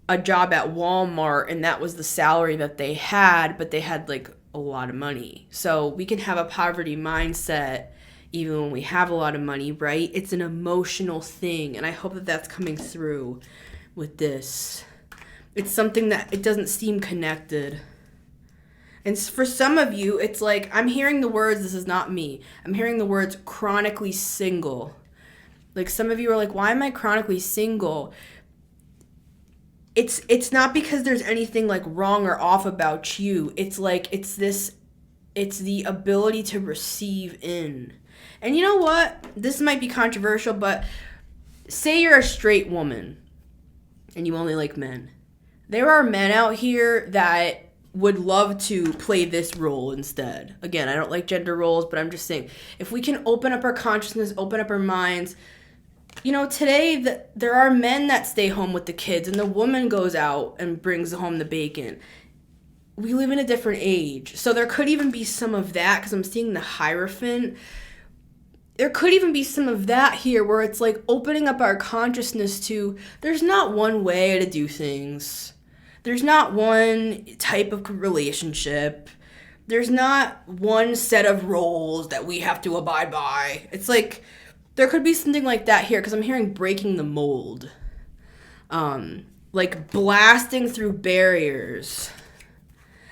a job at Walmart and that was the salary that they had, but they had like a lot of money. So we can have a poverty mindset even when we have a lot of money, right? It's an emotional thing, and I hope that that's coming through with this. It's something that it doesn't seem connected. And for some of you, it's like, I'm hearing the words, this is not me, I'm hearing the words chronically single. Like some of you are like, why am I chronically single? It's not because there's anything like wrong or off about you. It's like, it's the ability to receive in. And you know what? This might be controversial, but say you're a straight woman and you only like men. There are men out here that would love to play this role instead. Again, I don't like gender roles, but I'm just saying, if we can open up our consciousness, open up our minds. You know, today there are men that stay home with the kids and the woman goes out and brings home the bacon. We live in a different age. So there could even be some of that because I'm seeing the Hierophant. there could even be some of that here where it's like opening up our consciousness to there's not one way to do things. There's not one type of relationship. There's not one set of roles that we have to abide by. It's like there could be something like that here because I'm hearing breaking the mold. Like blasting through barriers.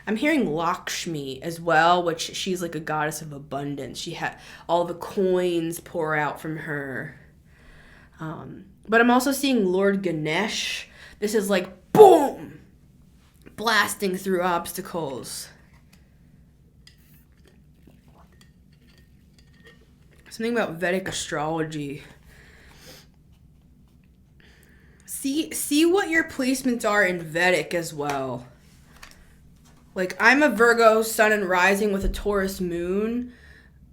I'm hearing Lakshmi as well, which she's like a goddess of abundance. She had all the coins pour out from her. But I'm also seeing Lord Ganesh. This is like boom, blasting through obstacles. Something about Vedic astrology. See what your placements are in Vedic as well. Like, I'm a Virgo sun and rising with a Taurus moon,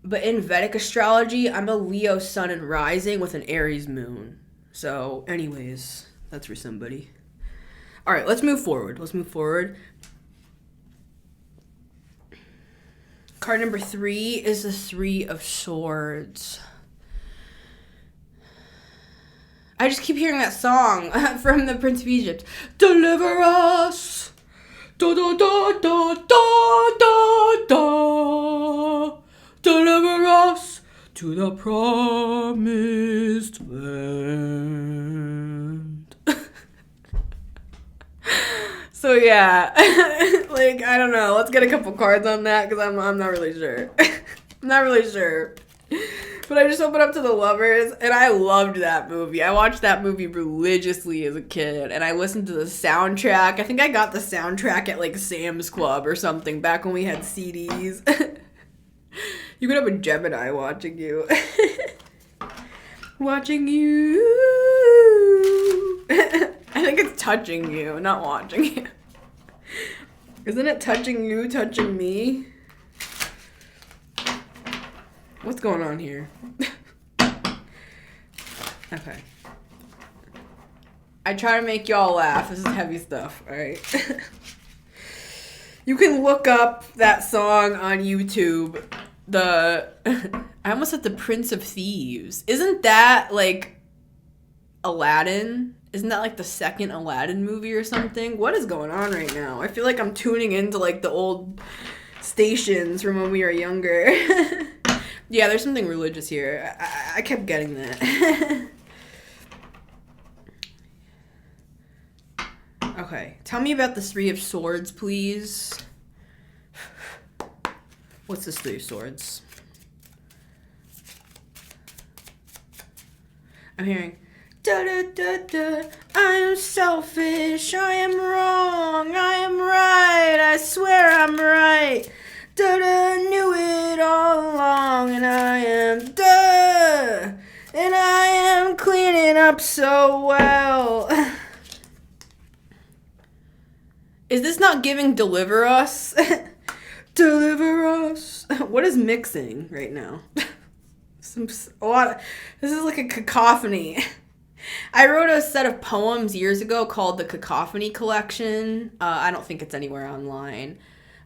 but in Vedic astrology, I'm a Leo sun and rising with an Aries moon. So, anyways, that's for somebody. All right, let's move forward. Card number 3 is the 3 of Swords. I just keep hearing that song from the Prince of Egypt. Deliver us! Da da da da da da da. Deliver us to the promised land. So yeah, like I don't know. Let's get a couple cards on that because I'm not really sure. I'm not really sure. But I just opened up to The Lovers, and I loved that movie. I watched that movie religiously as a kid, and I listened to the soundtrack. I think I got the soundtrack at, like, Sam's Club or something back when we had CDs. You could have a Gemini watching you. Watching you. I think it's touching you, not watching you. Isn't it touching you, touching me? What's going on here? Okay. I try to make y'all laugh. This is heavy stuff, alright? You can look up that song on YouTube. I almost said the Prince of Thieves. Isn't that, like, Aladdin? Isn't that, like, the second Aladdin movie or something? What is going on right now? I feel like I'm tuning into, like, the old stations from when we were younger. Yeah, there's something religious here. I kept getting that. Okay, tell me about the 3 of Swords, please. What's this 3 of Swords? I'm hearing, da da da da, I am selfish, I am wrong, I am right, I swear I'm right. Da-da, knew it all along, and I am and I am cleaning up so well. Is this not giving Deliver Us? Deliver us. What is mixing right now? This is like a cacophony. I wrote a set of poems years ago called the Cacophony Collection. I don't think it's anywhere online.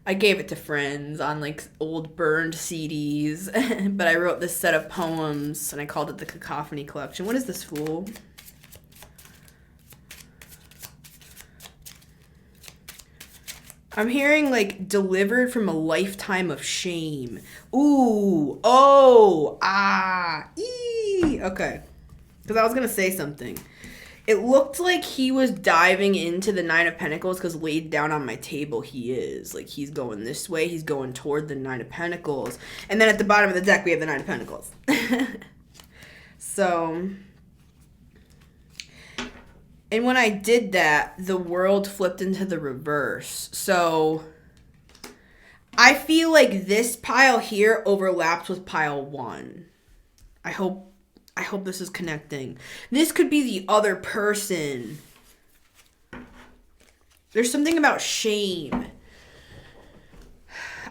I gave it to friends on, like, old burned CDs. But I wrote this set of poems, and I called it the Cacophony Collection. What is this, fool? I'm hearing, like, delivered from a lifetime of shame. Ooh. Oh. Ah. Ee. Okay. Because I was going to say something. It looked like he was diving into the 9 of Pentacles because laid down on my table he is. Like, he's going this way. He's going toward the 9 of Pentacles. And then at the bottom of the deck, we have the 9 of Pentacles. So, and when I did that, the world flipped into the reverse. So, I feel like this pile here overlaps with pile 1. I hope this is connecting. This could be the other person. There's something about shame.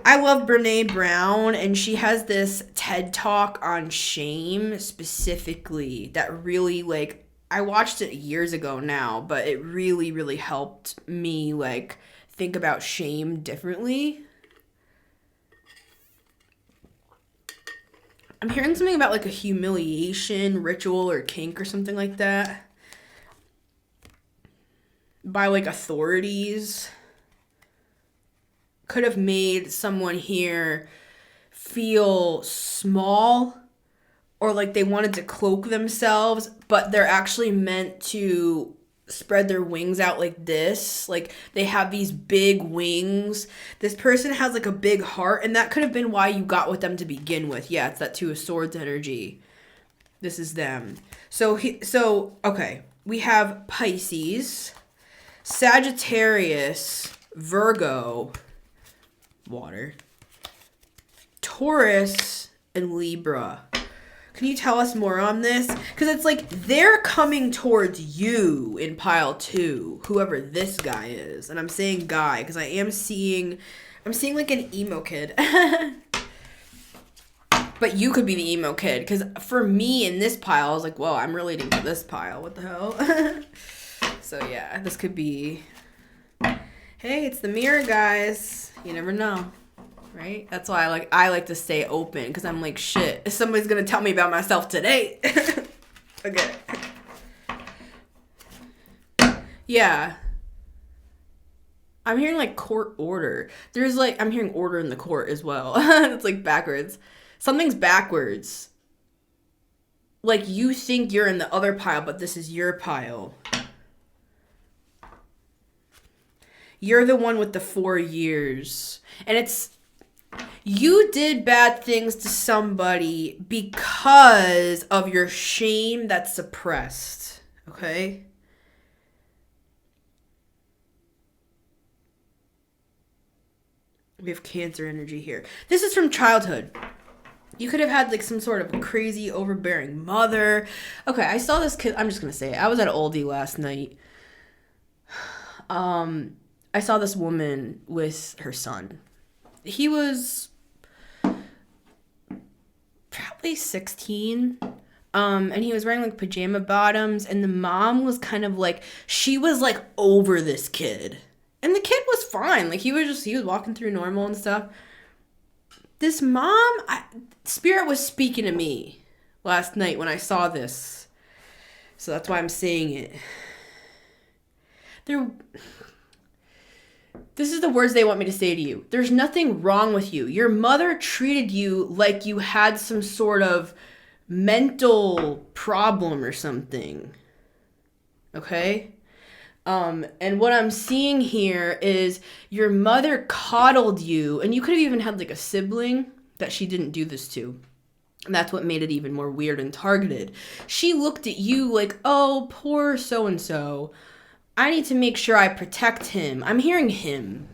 I love Brene Brown, and she has this TED Talk on shame specifically that really, like, I watched it years ago now, but it really, really helped me, like, think about shame differently. I'm hearing something about like a humiliation ritual or kink or something like that by like authorities. Could have made someone here feel small or like they wanted to cloak themselves, but they're actually meant to spread their wings out like this. Like they have these big wings. This person has like a big heart, and that could have been why you got with them to begin with. Yeah, it's that Two of Swords energy. This is them. So okay, we have Pisces, Sagittarius, Virgo, water, Taurus, and Libra. Can you tell us more on this? Because it's like they're coming towards you in pile 2, whoever this guy is. And I'm saying guy because I'm seeing like an emo kid. But you could be the emo kid. Because for me in this pile, I was like, whoa, I'm relating to this pile. What the hell? So yeah, this could be, hey, it's the mirror, guys. You never know. Right? That's why I like to stay open, because I'm like, shit, if somebody's gonna tell me about myself today. Okay. Yeah. I'm hearing like court order. There's like, I'm hearing order in the court as well. It's like backwards. Something's backwards. Like you think you're in the other pile, but this is your pile. You're the one with the 4 years. And it's, you did bad things to somebody because of your shame that's suppressed. Okay? We have Cancer energy here. This is from childhood. You could have had like some sort of crazy overbearing mother. Okay, I saw this kid. I'm just going to say it. I was at Aldi last night. I saw this woman with her son. He was probably 16. And he was wearing like pajama bottoms, and the mom was kind of like, she was like over this kid. And the kid was fine. Like he was walking through normal and stuff. This mom, Spirit was speaking to me last night when I saw this. So that's why I'm saying it. This is the words they want me to say to you. There's nothing wrong with you. Your mother treated you like you had some sort of mental problem or something. Okay? And what I'm seeing here is your mother coddled you, and you could have even had like a sibling that she didn't do this to. And that's what made it even more weird and targeted. She looked at you like, oh, poor so-and-so. I need to make sure I protect him. I'm hearing him,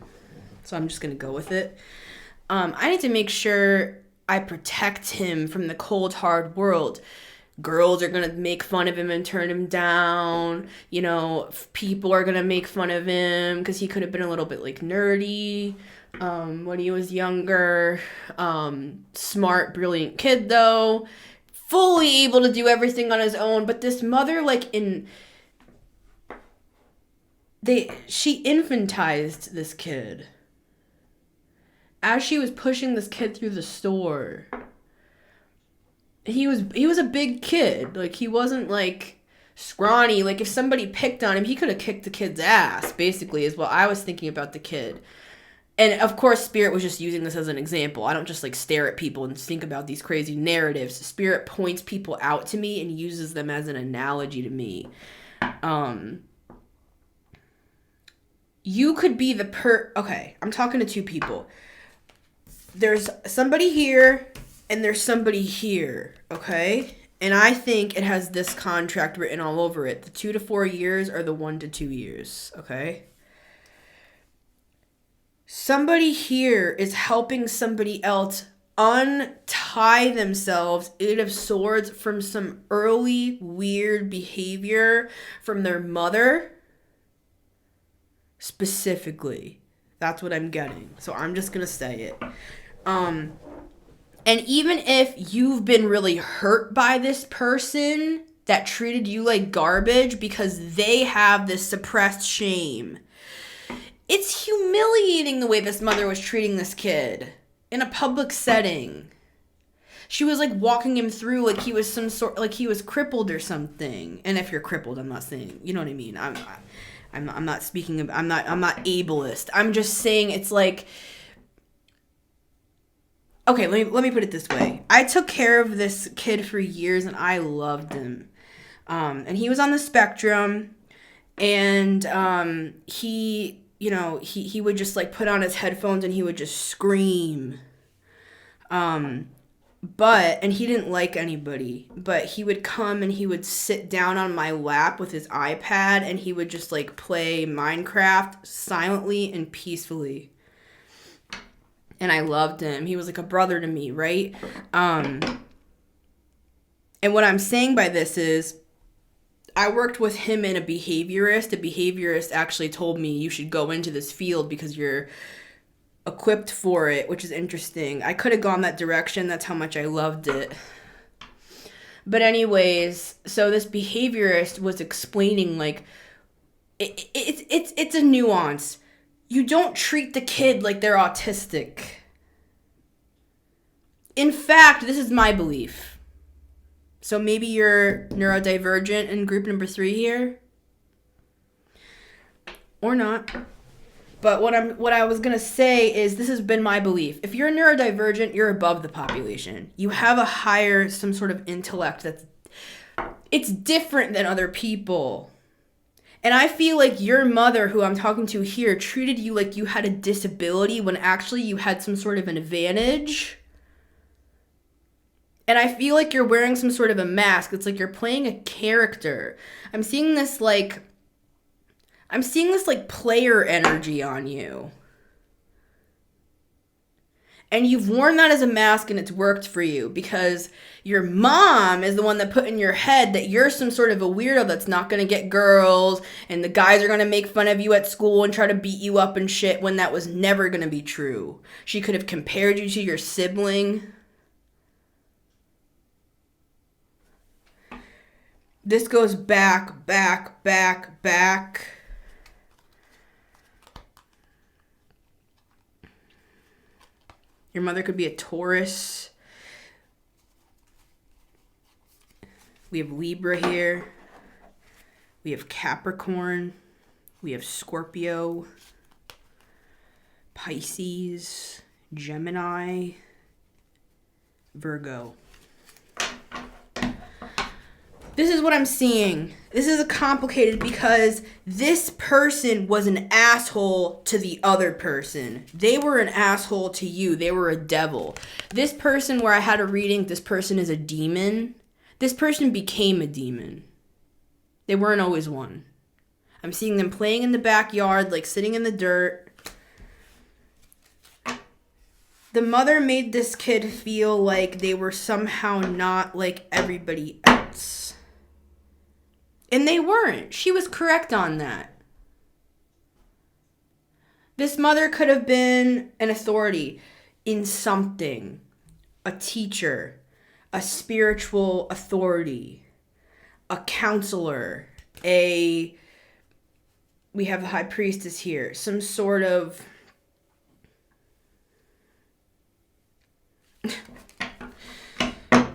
so I'm just going to go with it. I need to make sure I protect him from the cold, hard world. Girls are going to make fun of him and turn him down. You know, people are going to make fun of him because he could have been a little bit like nerdy when he was younger. Smart, brilliant kid though. Fully able to do everything on his own. But this mother, she infantized this kid as she was pushing this kid through the store. He was a big kid. Like he wasn't like scrawny. Like if somebody picked on him, he could have kicked the kid's ass, basically, is what I was thinking about the kid. And of course, Spirit was just using this as an example. I don't just like stare at people and think about these crazy narratives. Spirit points people out to me and uses them as an analogy to me. You could be okay, I'm talking to two people. There's somebody here and there's somebody here, okay? And I think it has this contract written all over it. The 2 to 4 years or the 1 to 2 years, okay? Somebody here is helping somebody else untie themselves, 8 of Swords, from some early weird behavior from their mother. Specifically, that's what I'm getting. So I'm just gonna say it. And even if you've been really hurt by this person that treated you like garbage because they have this suppressed shame, it's humiliating the way this mother was treating this kid in a public setting. She was like walking him through like he was some sort, like he was crippled or something. And if you're crippled, I'm not saying, you know what I mean. I'm not speaking of, I'm not ableist. I'm just saying it's like, okay, let me put it this way. I took care of this kid for years and I loved him. And he was on the spectrum, and he, you know, he would just like put on his headphones and he would just scream. And he didn't like anybody, but he would come and he would sit down on my lap with his iPad and he would just like play Minecraft silently and peacefully. And I loved him. He was like a brother to me, right? And what I'm saying by this is, I worked with him and a behaviorist. A behaviorist actually told me you should go into this field because you're equipped for it, which is interesting. I could have gone that direction. That's how much I loved it. But anyways, so this behaviorist was explaining like it's a nuance. You don't treat the kid like they're autistic. In fact, this is my belief. So maybe you're neurodivergent in group number 3 here. Or not. But what I was going to say is this has been my belief. If you're neurodivergent, you're above the population. You have a higher, some sort of intellect it's different than other people. And I feel like your mother, who I'm talking to here, treated you like you had a disability when actually you had some sort of an advantage. And I feel like you're wearing some sort of a mask. It's like you're playing a character. I'm seeing this like player energy on you. And you've worn that as a mask and it's worked for you because your mom is the one that put in your head that you're some sort of a weirdo that's not going to get girls and the guys are going to make fun of you at school and try to beat you up and shit when that was never going to be true. She could have compared you to your sibling. This goes back. Your mother could be a Taurus. We have Libra here. We have Capricorn. We have Scorpio. Pisces. Gemini. Virgo. This is what I'm seeing. This is complicated because this person was an asshole to the other person. They were an asshole to you. They were a devil. This person where I had a reading, this person is a demon. This person became a demon. They weren't always one. I'm seeing them playing in the backyard, like sitting in the dirt. The mother made this kid feel like they were somehow not like everybody else. And they weren't. She was correct on that. This mother could have been an authority in something. A teacher. A spiritual authority. A counselor. We have the high priestess here. Some sort of...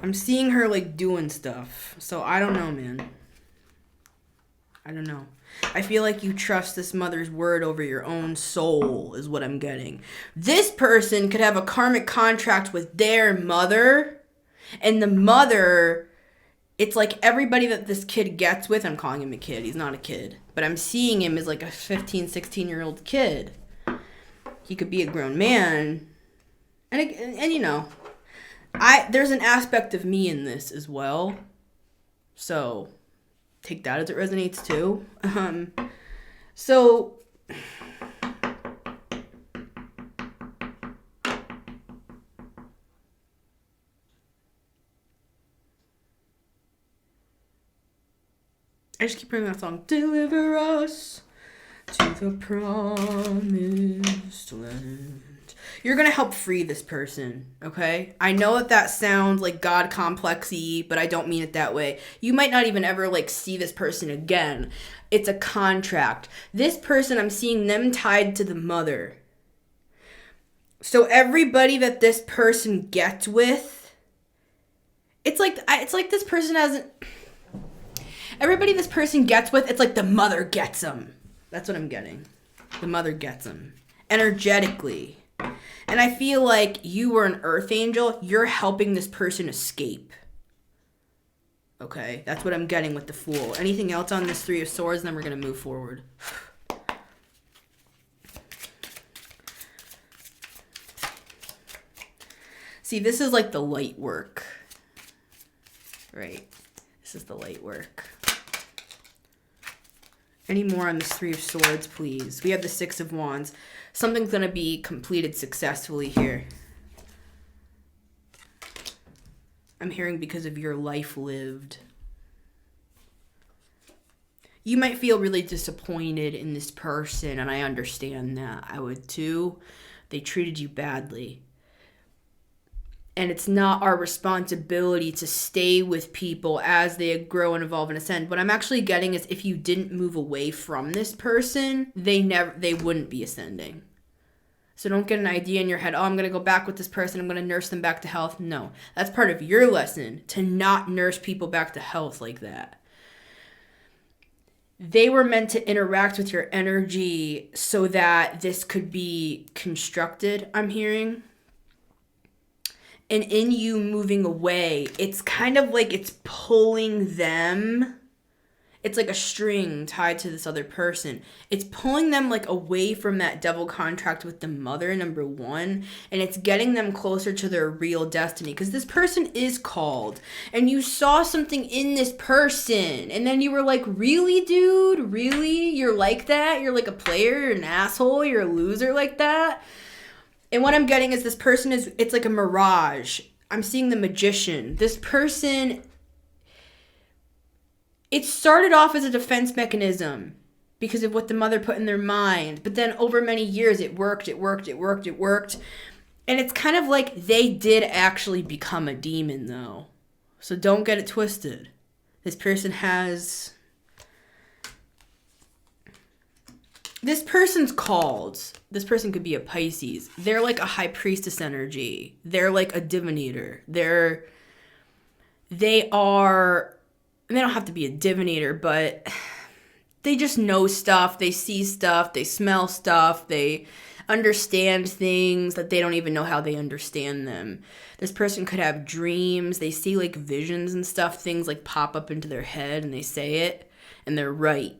I'm seeing her like doing stuff. So I don't know, man. I don't know. I feel like you trust this mother's word over your own soul is what I'm getting. This person could have a karmic contract with their mother. And the mother, it's like everybody that this kid gets with, I'm calling him a kid. He's not a kid. But I'm seeing him as like a 15, 16-year-old kid. He could be a grown man. And you know, there's an aspect of me in this as well. So... take that as it resonates too. So I just keep hearing that song. Deliver us to the promised land. You're going to help free this person, okay? I know that sounds like God complexy, but I don't mean it that way. You might not even ever like see this person again. It's a contract. This person, I'm seeing them tied to the mother. So everybody that this person gets with It's like this person hasn't... Everybody this person gets with, it's like the mother gets them. That's what I'm getting. The mother gets them. Energetically. And I feel like you were an earth angel. You're helping this person escape. Okay? That's what I'm getting with the Fool. Anything else on this Three of Swords? And then we're going to move forward. See, this is like the light work. Right? This is the light work. Any more on this Three of Swords, please? We have the Six of Wands. Something's going to be completed successfully here. I'm hearing because of your life lived. You might feel really disappointed in this person, and I understand that. I would too. They treated you badly. And it's not our responsibility to stay with people as they grow and evolve and ascend. What I'm actually getting is if you didn't move away from this person, they wouldn't be ascending. So don't get an idea in your head, oh, I'm going to go back with this person, I'm going to nurse them back to health. No, that's part of your lesson, to not nurse people back to health like that. They were meant to interact with your energy so that this could be constructed, I'm hearing. And in you moving away, it's kind of like it's pulling them. It's like a string tied to this other person. It's pulling them like away from that devil contract with the mother, number one. And it's getting them closer to their real destiny. Because this person is called. And you saw something in this person. And then you were like, really, dude? Really? You're like that? You're like a player? You're an asshole? You're a loser like that? And what I'm getting is this person it's like a mirage. I'm seeing the Magician. This person, it started off as a defense mechanism because of what the mother put in their mind. But then over many years, it worked. And it's kind of like they did actually become a demon, though. So don't get it twisted. This person has... This person's called. This person could be a Pisces. They're like a high priestess energy. They're like a divinator. They don't have to be a divinator, but they just know stuff. They see stuff. They smell stuff. They understand things that they don't even know how they understand them. This person could have dreams. They see like visions and stuff. Things like pop up into their head and they say it and they're right.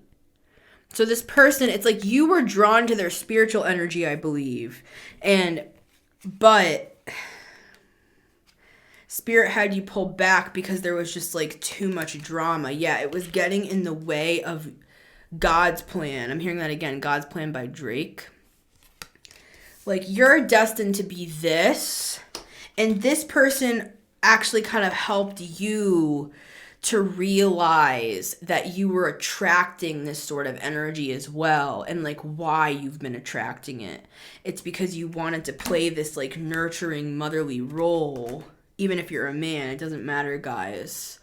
So this person, it's like you were drawn to their spiritual energy, I believe. But Spirit had you pull back because there was just like too much drama. Yeah, it was getting in the way of God's plan. I'm hearing that again. God's plan by Drake. Like you're destined to be this. And this person actually kind of helped you to realize that you were attracting this sort of energy as well, and like why you've been attracting it. It's because you wanted to play this like nurturing motherly role, even if you're a man. It doesn't matter, guys.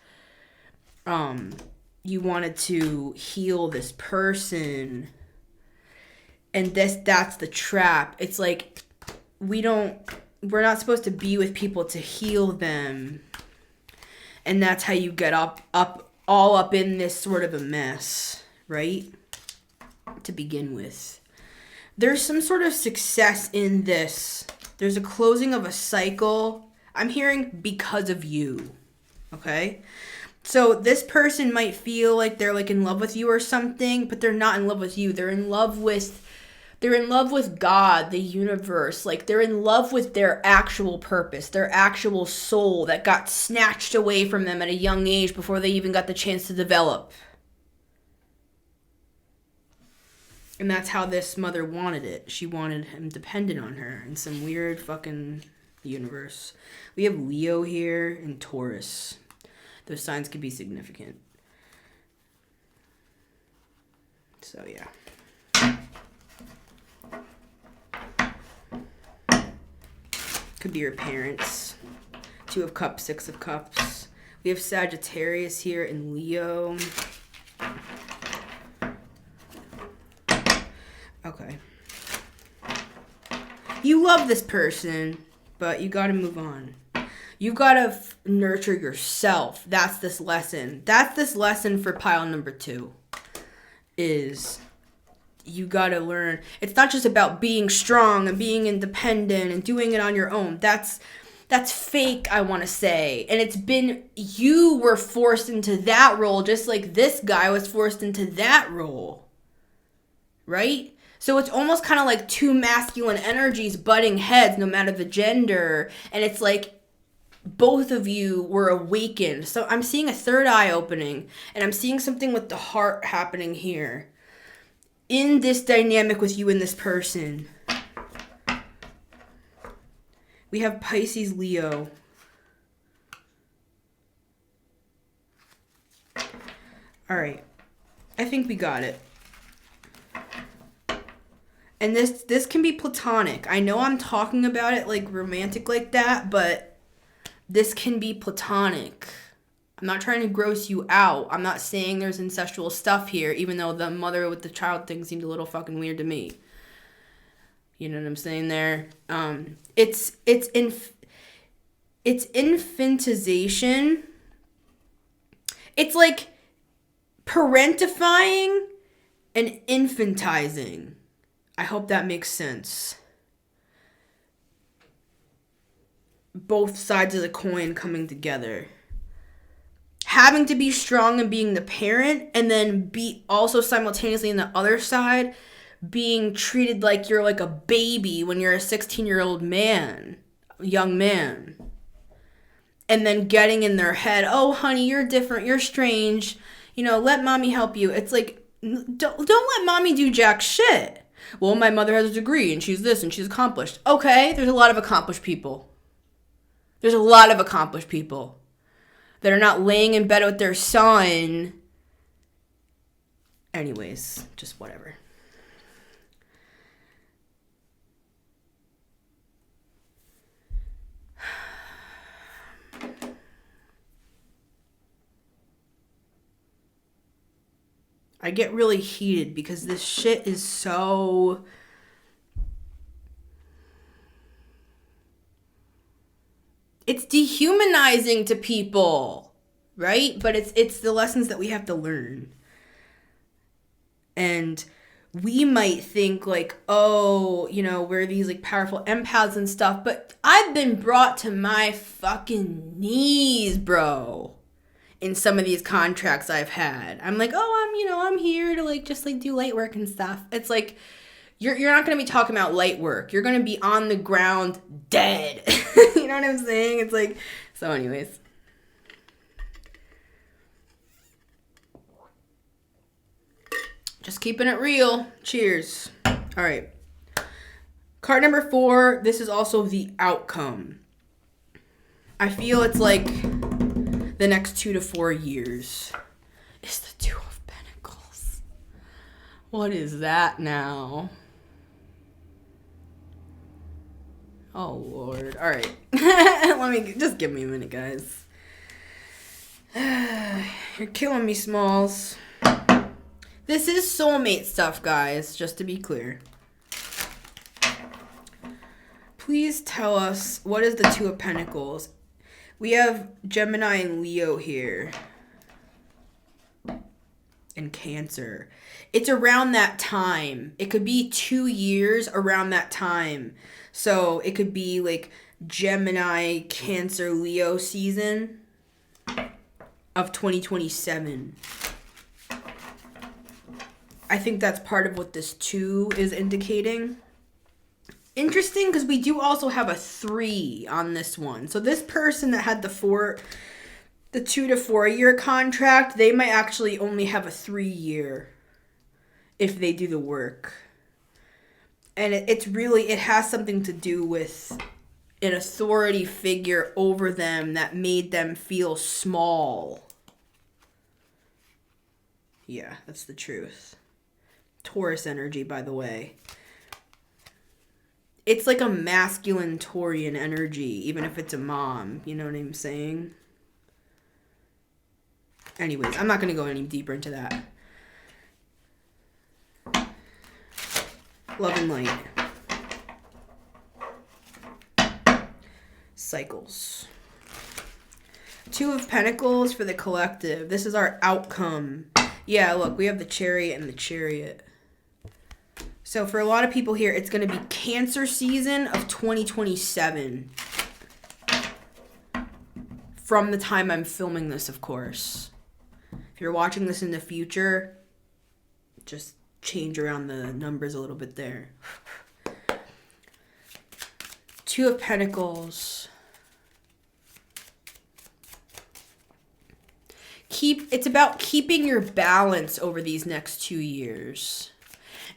You wanted to heal this person, and that's the trap. It's like we're not supposed to be with people to heal them. And that's how you get all up in this sort of a mess, right? To begin with. There's some sort of success in this. There's a closing of a cycle. I'm hearing because of you, okay? So this person might feel like they're like in love with you or something, but they're not in love with you. They're in love with God, the universe. Like they're in love with their actual purpose, their actual soul that got snatched away from them at a young age before they even got the chance to develop. And that's how this mother wanted it. She wanted him dependent on her in some weird fucking universe. We have Leo here and Taurus. Those signs could be significant. So yeah. Could be your parents. Two of Cups, Six of Cups. We have Sagittarius here and Leo. Okay. You love this person, but you gotta move on. You gotta nurture yourself. That's this lesson. That's this lesson for pile number 2. Is you gotta learn. It's not just about being strong and being independent and doing it on your own. That's fake, I want to say. And it's been, you were forced into that role just like this guy was forced into that role. Right? So it's almost kind of like two masculine energies butting heads no matter the gender. And it's like both of you were awakened. So I'm seeing a third eye opening. And I'm seeing something with the heart happening here. In this dynamic with you and this person. We have Pisces, Leo. All right. I think we got it. And this can be platonic. I know I'm talking about it like romantic like that, but this can be platonic. I'm not trying to gross you out. I'm not saying there's incestual stuff here, even though the mother with the child thing seemed a little fucking weird to me. You know what I'm saying there? It's infantization. It's like parentifying and infantizing. I hope that makes sense. Both sides of the coin coming together. Having to be strong and being the parent, and then be also simultaneously on the other side being treated like you're like a baby when you're a 16-year-old man, young man. And then getting in their head, oh, honey, you're different, you're strange, you know, let mommy help you. It's like, don't let mommy do jack shit. Well, my mother has a degree, and she's this, and she's accomplished. Okay, there's a lot of accomplished people. There's a lot of accomplished people that are not laying in bed with their son. Anyways, just whatever. I get really heated because this shit is so... It's dehumanizing to people, right? But it's the lessons that we have to learn. And we might think like, oh, you know, we're these like powerful empaths and stuff. But I've been brought to my fucking knees, bro. In some of these contracts I've had. I'm like, oh, I'm here to like just like do light work and stuff. It's like, you're not going to be talking about light work. You're going to be on the ground dead. You know what I'm saying? It's like, so anyways. Just keeping it real. Cheers. All right. Card number 4. This is also the outcome. I feel it's like the next 2 to 4 years. It's the 2 of Pentacles. What is that now? Oh, Lord. All right. Just give me a minute, guys. You're killing me, Smalls. This is soulmate stuff, guys, just to be clear. Please tell us, what is the 2 of Pentacles? We have Gemini and Leo here. And Cancer. It's around that time. It could be 2 years around that time. So it could be like Gemini, Cancer, Leo season of 2027. I think that's part of what this 2 is indicating. Interesting, because we do also have a 3 on this one. So this person that had the 2 to 4 year contract, they might actually only have a 3 year if they do the work. And it has something to do with an authority figure over them that made them feel small. Yeah, that's the truth. Taurus energy, by the way. It's like a masculine Taurian energy, even if it's a mom. You know what I'm saying? Anyways, I'm not going to go any deeper into that. Love and light. Cycles. Two of Pentacles for the collective. This is our outcome. Yeah, look, we have the Chariot and the Chariot. So for a lot of people here, it's going to be Cancer season of 2027. From the time I'm filming this, of course. If you're watching this in the future, just change around the numbers a little bit there. Two of Pentacles. It's about keeping your balance over these next 2 years.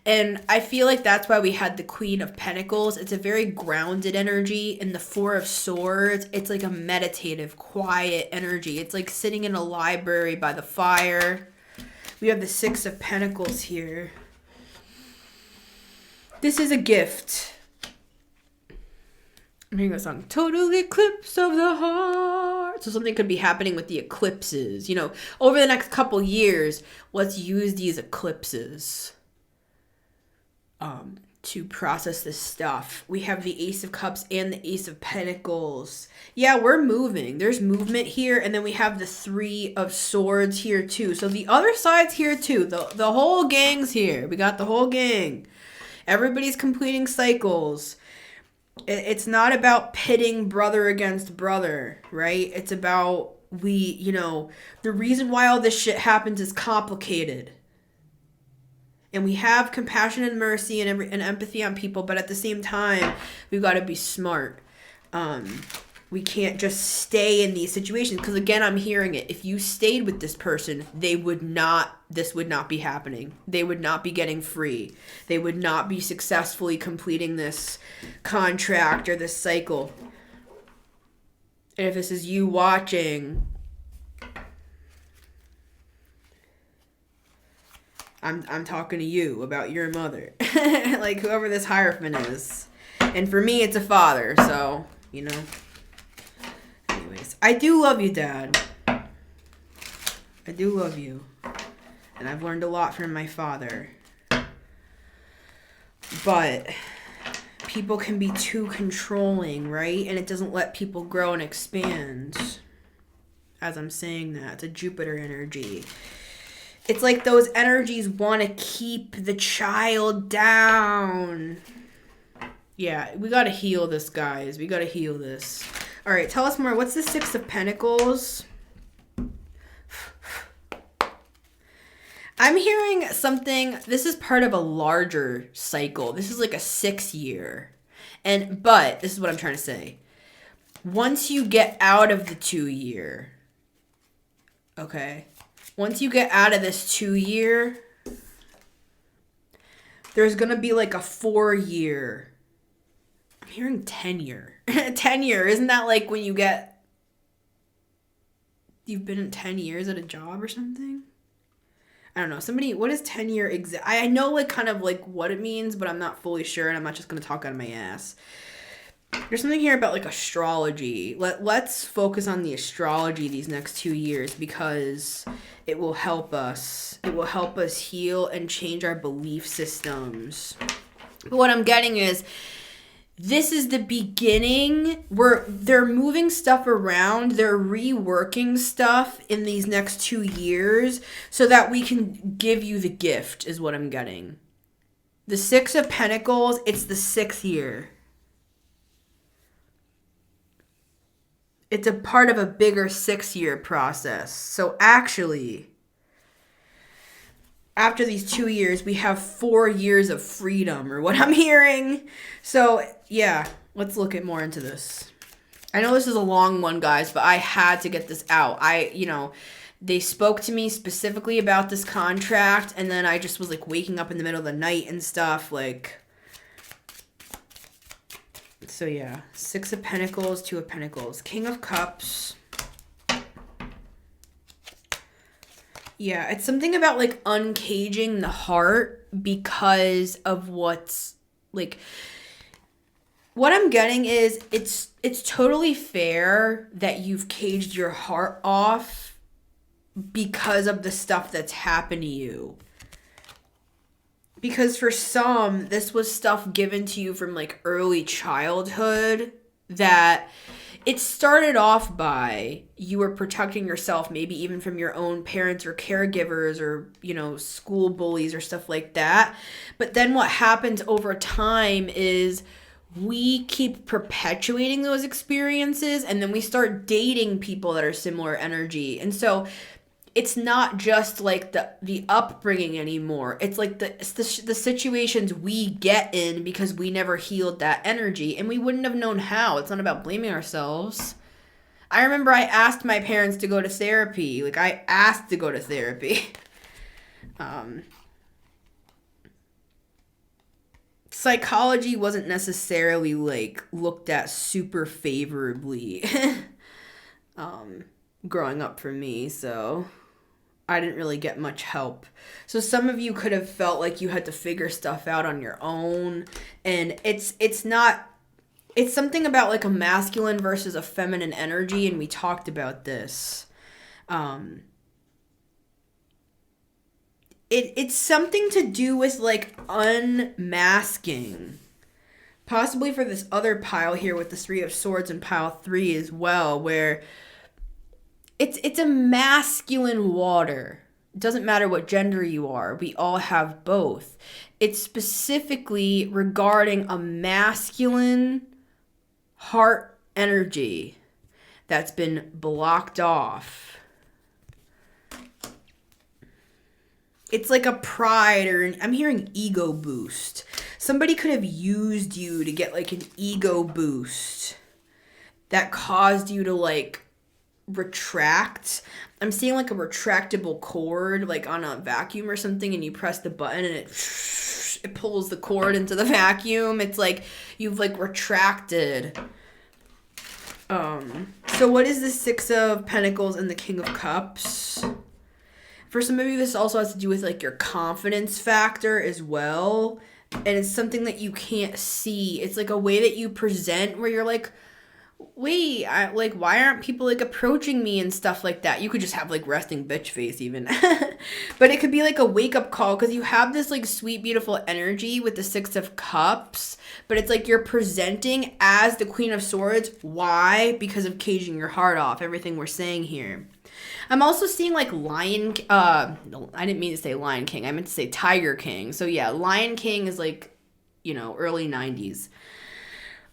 And I feel like that's why we had the Queen of Pentacles. It's a very grounded energy. And the Four of Swords, it's like a meditative, quiet energy. It's like sitting in a library by the fire. We have the Six of Pentacles here. This is a gift. I'm hearing a song, Total Eclipse of the Heart. So something could be happening with the eclipses. You know, over the next couple years, let's use these eclipses to process this stuff. We have the Ace of Cups and the Ace of Pentacles. Yeah, we're moving. There's movement here. And then we have the Three of Swords here too. So the other side's here too. The whole gang's here. We got the whole gang. Everybody's completing cycles. It's not about pitting brother against brother, right? It's about the reason why all this shit happens is complicated. And we have compassion and mercy and empathy on people, but at the same time, we've got to be smart. We can't just stay in these situations. Because again, I'm hearing it. If you stayed with this person, this would not be happening. They would not be getting free. They would not be successfully completing this contract or this cycle. And if this is you watching, I'm talking to you about your mother. Like whoever this Hierophant is. And for me, it's a father. So, Anyways, I do love you, Dad. I do love you. And I've learned a lot from my father. But people can be too controlling, right? And it doesn't let people grow and expand. As I'm saying that, it's a Jupiter energy. It's like those energies want to keep the child down. Yeah, we got to heal this, guys. We got to heal this. All right, tell us more. What's the Six of Pentacles? I'm hearing something. This is part of a larger cycle. This is like a 6-year. But this is what I'm trying to say. Once you get out of the 2-year, okay? Once you get out of this 2-year, there's going to be like a 4-year. I'm hearing 10-year. 10-year. Isn't that like when you've been in 10 years at a job or something? I don't know. What is 10-year exact? I know like kind of like what it means, but I'm not fully sure, and I'm not just going to talk out of my ass. There's something here about like astrology. Let's focus on the astrology these next 2 years because it will help us. It will help us heal and change our belief systems. But what I'm getting is this is the beginning where they're moving stuff around. They're reworking stuff in these next 2 years so that we can give you the gift is what I'm getting. The Six of Pentacles, it's the 6th year. It's a part of a bigger 6-year process. So actually, after these 2 years, we have 4 years of freedom, or what I'm hearing. So, yeah, let's look at more into this. I know this is a long one, guys, but I had to get this out. They spoke to me specifically about this contract, and then I just was, like, waking up in the middle of the night and stuff, like. So, yeah, Six of Pentacles, Two of Pentacles, King of Cups. Yeah, it's something about, like, uncaging the heart because of what's, like, what I'm getting is it's totally fair that you've caged your heart off because of the stuff that's happened to you. Because for some, this was stuff given to you from, like, early childhood that it started off by you were protecting yourself, maybe even from your own parents or caregivers or, school bullies or stuff like that. But then what happens over time is we keep perpetuating those experiences, and then we start dating people that are similar energy. And so it's not just like the upbringing anymore. It's like the situations we get in because we never healed that energy, and we wouldn't have known how. It's not about blaming ourselves. I remember I asked my parents to go to therapy. Like, I asked to go to therapy. Psychology wasn't necessarily like looked at super favorably growing up for me, so I didn't really get much help. So some of you could have felt like you had to figure stuff out on your own, and it's not, it's something about like a masculine versus a feminine energy, and we talked about this. It's something to do with like unmasking. Possibly for this other pile here with the Three of Swords and pile 3 as well, where it's a masculine water. It doesn't matter what gender you are. We all have both. It's specifically regarding a masculine heart energy that's been blocked off. It's like a pride, or I'm hearing ego boost. Somebody could have used you to get like an ego boost that caused you to like retract. I'm seeing like a retractable cord like on a vacuum or something, and you press the button and it pulls the cord into the vacuum. It's like you've like retracted. So what is the Six of Pentacles and the King of Cups? For some of you, this also has to do with like your confidence factor as well. And it's something that you can't see. It's like a way that you present where you're like, wait, why aren't people like approaching me and stuff like that? You could just have like resting bitch face even. But it could be like a wake up call, because you have this like sweet, beautiful energy with the Six of Cups, but it's like you're presenting as the Queen of Swords. Why? Because of caging your heart off, everything we're saying here. I'm also seeing like I didn't mean to say Lion King. I meant to say Tiger King. So yeah, Lion King is like, early 90s.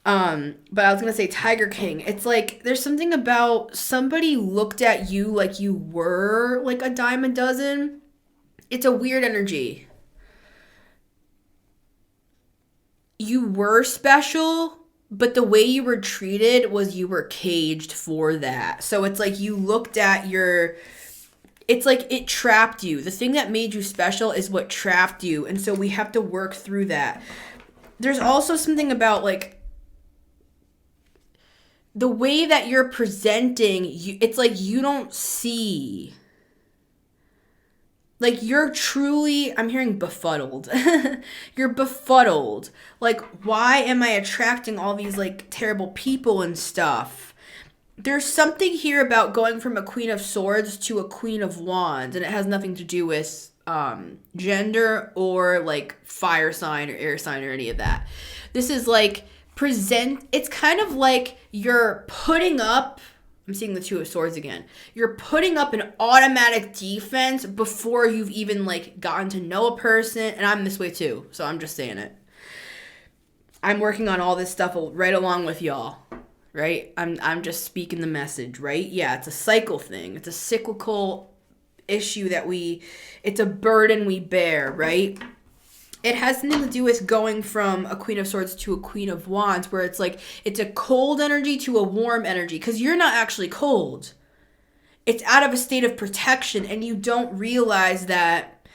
But I was going to say Tiger King. It's like there's something about somebody looked at you like you were like a dime a dozen. It's a weird energy. You were special, but the way you were treated was you were caged for that. So it's like you looked at it's like it trapped you. The thing that made you special is what trapped you. And so we have to work through that. There's also something about like the way that you're presenting, it's like you don't see. Like you're truly, I'm hearing befuddled. You're befuddled. Like, why am I attracting all these like terrible people and stuff? There's something here about going from a Queen of Swords to a Queen of Wands, and it has nothing to do with gender or like fire sign or air sign or any of that. This is like it's kind of like you're putting up, I'm seeing the Two of Swords again. You're putting up an automatic defense before you've even like gotten to know a person. And I'm this way too, so I'm just saying it. I'm working on all this stuff right along with y'all, right? I'm just speaking the message, right? Yeah, it's a cycle thing. It's a cyclical issue that it's a burden we bear, right? It has something to do with going from a Queen of Swords to a Queen of Wands, where it's like it's a cold energy to a warm energy, because you're not actually cold. It's out of a state of protection, and you don't realize that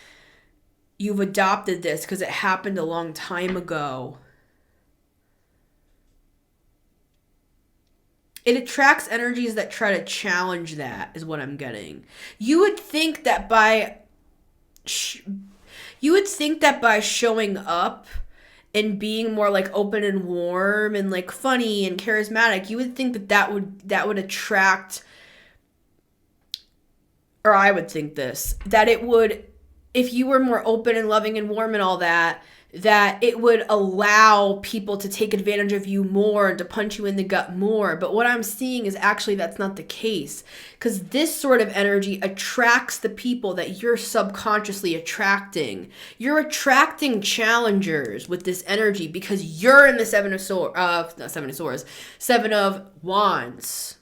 you've adopted this because it happened a long time ago. It attracts energies that try to challenge that, is what I'm getting. You would think that by showing up and being more like open and warm and like funny and charismatic, you would think that would attract, or I would think this, that it would, if you were more open and loving and warm and all that, that it would allow people to take advantage of you more and to punch you in the gut more. But what I'm seeing is actually that's not the case, because this sort of energy attracts the people that you're subconsciously attracting. You're attracting challengers with this energy because you're in the Seven of Wands.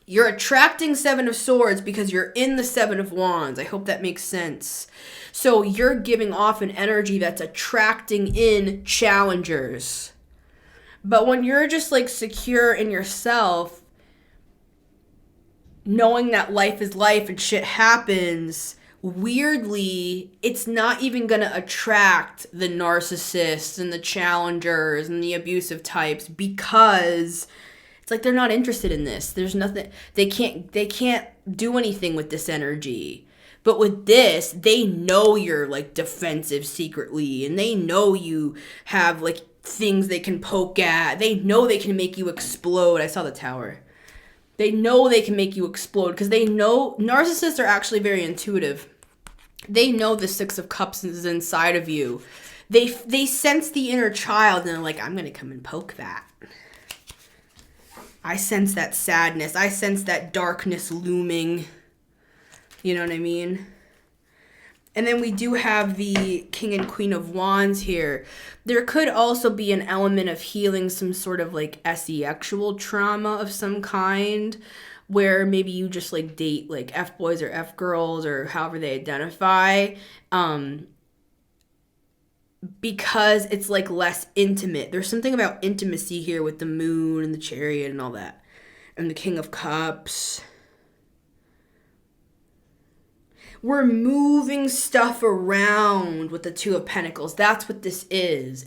You're attracting Seven of Swords because you're in the Seven of Wands. I hope that makes sense. So you're giving off an energy that's attracting in challengers. But when you're just like secure in yourself, knowing that life is life and shit happens, weirdly, it's not even going to attract the narcissists and the challengers and the abusive types, because it's like they're not interested in this. There's nothing, they can't do anything with this energy. But with this, they know you're like defensive secretly, and they know you have like things they can poke at. They know they can make you explode. I saw the tower. They know they can make you explode because they know narcissists are actually very intuitive. They know the Six of Cups is inside of you. They sense the inner child, and they're like, I'm going to come and poke that. I sense that sadness. I sense that darkness looming. You know what I mean? And then we do have the King and Queen of Wands here. There could also be an element of healing some sort of like sexual trauma of some kind, where maybe you just like date like F-boys or F-girls or however they identify, because it's like less intimate. There's something about intimacy here with the Moon and the Chariot and all that. And the King of Cups. We're moving stuff around with the Two of Pentacles. That's what this is.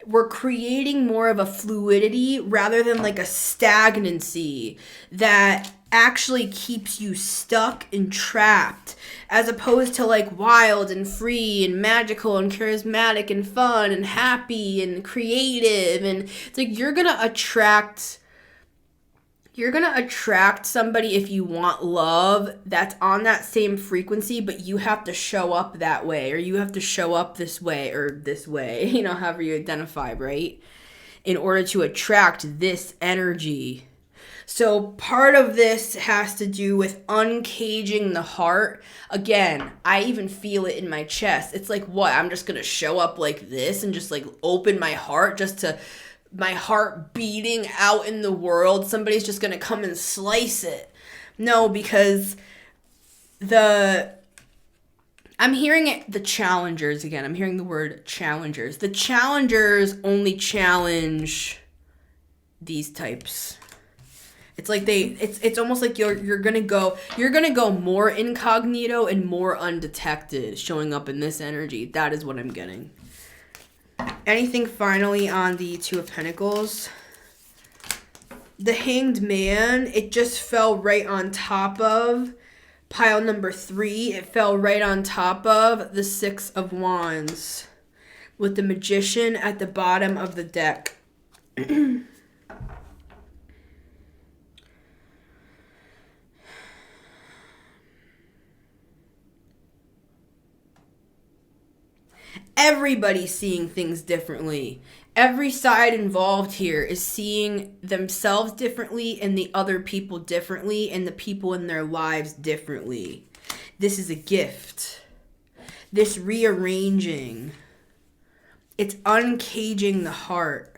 We're creating more of a fluidity rather than like a stagnancy that actually keeps you stuck and trapped, as opposed to like wild and free and magical and charismatic and fun and happy and creative. And it's like you're gonna attract somebody, if you want love, that's on that same frequency, but you have to show up that way, or you have to show up this way, you know, however you identify, right? In order to attract this energy. So part of this has to do with uncaging the heart. Again, I even feel it in my chest. It's like, what? I'm just going to show up like this and just like open my heart just to my heart beating out in the world. Somebody's just going to come and slice it. No, because I'm hearing it, the challengers again. I'm hearing the word challengers. The challengers only challenge these types. It's like it's almost like you're gonna go more incognito and more undetected, showing up in this energy. That is what I'm getting. Anything finally on the Two of Pentacles? The Hanged Man, it just fell right on top of pile number 3. It fell right on top of the Six of Wands, with the Magician at the bottom of the deck. Everybody's seeing things differently. Every side involved here is seeing themselves differently and the other people differently and the people in their lives differently. This is a gift. This rearranging. It's uncaging the heart.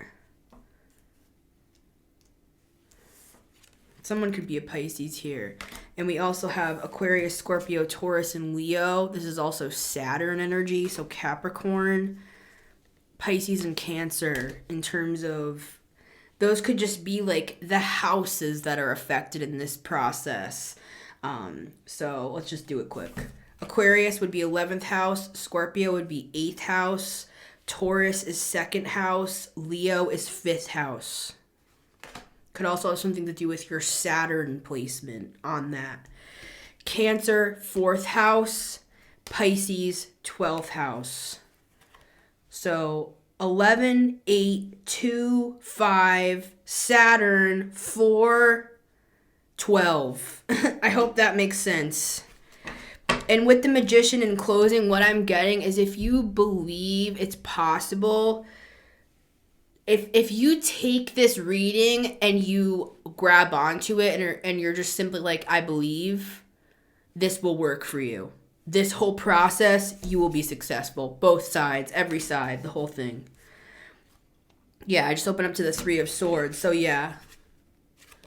Someone could be a Pisces here. And we also have Aquarius, Scorpio, Taurus, and Leo. This is also Saturn energy, so Capricorn, Pisces, and Cancer, in terms of those could just be like the houses that are affected in this process. So let's just do it quick. Aquarius would be 11th house. Scorpio would be 8th house. Taurus is 2nd house. Leo is 5th house. Could also have something to do with your Saturn placement on that. Cancer, 4th house. Pisces, 12th house. So 11, 8, 2, 5, Saturn, 4, 12. I hope that makes sense. And with the Magician in closing, what I'm getting is if you believe it's possible, if you take this reading and you grab onto it and you're just simply like, I believe, this will work for you. This whole process, you will be successful. Both sides, every side, the whole thing. Yeah, I just opened up to the Three of Swords. So yeah,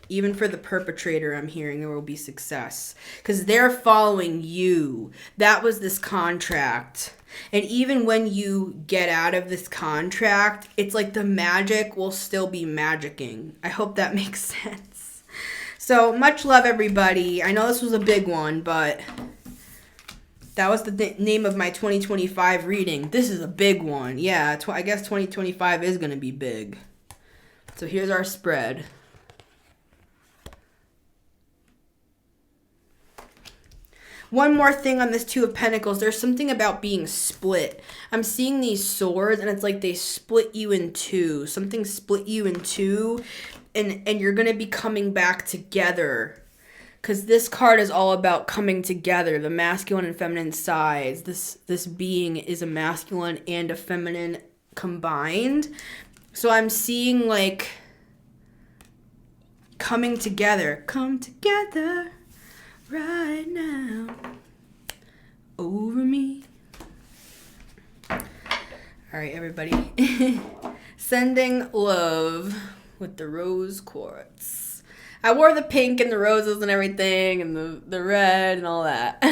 even for the perpetrator, I'm hearing there will be success. Because they're following you. That was this contract. And even when you get out of this contract, it's like the magic will still be magicking. I hope that makes sense. So much love, everybody. I know this was a big one, but that was the name of my 2025 reading. This is a big one. Yeah, I guess 2025 is going to be big. So here's our spread. One more thing on this Two of Pentacles. There's something about being split. I'm seeing these swords, and it's like they split you in two. Something split you in two, and you're going to be coming back together. Because this card is all about coming together, the masculine and feminine sides. This being is a masculine and a feminine combined. So I'm seeing, like, coming together. Come together right now over me. All right, everybody. Sending love with the rose quartz. I wore the pink and the roses and everything and the red and all that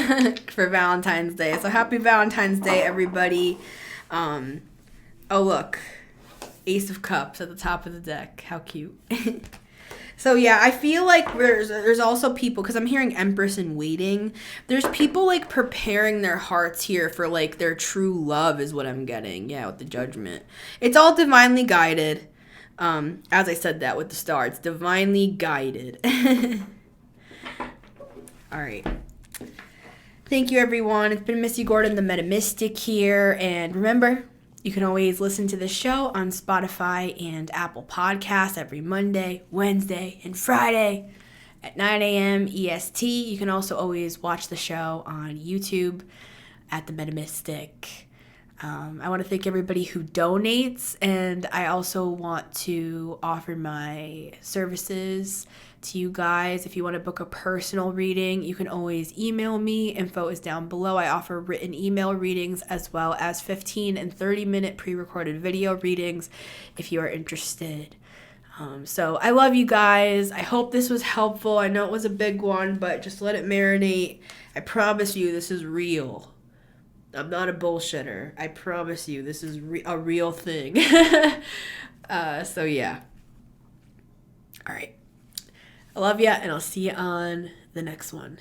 for Valentine's Day. So happy Valentine's Day, everybody. Oh, look. Ace of Cups at the top of the deck. How cute. So yeah, I feel like there's also people, because I'm hearing Empress in waiting. There's people like preparing their hearts here for like their true love is what I'm getting. Yeah, with the Judgment. It's all divinely guided. As I said that with the star, it's divinely guided. All right. Thank you, everyone. It's been Missy Gordon, the Meta Mystic here. And remember, you can always listen to the show on Spotify and Apple Podcasts every Monday, Wednesday, and Friday at 9 a.m. EST. You can also always watch the show on YouTube at The Meta Mystic. I want to thank everybody who donates, and I also want to offer my services to you guys. If you want to book a personal reading, you can always email me. Info is down below. I offer written email readings as well as 15 and 30-minute pre-recorded video readings if you are interested. So I love you guys. I hope this was helpful. I know it was a big one, but just let it marinate. I promise you this is real. I'm not a bullshitter. I promise you this is a real thing. So yeah. All right. I love ya, and I'll see you on the next one.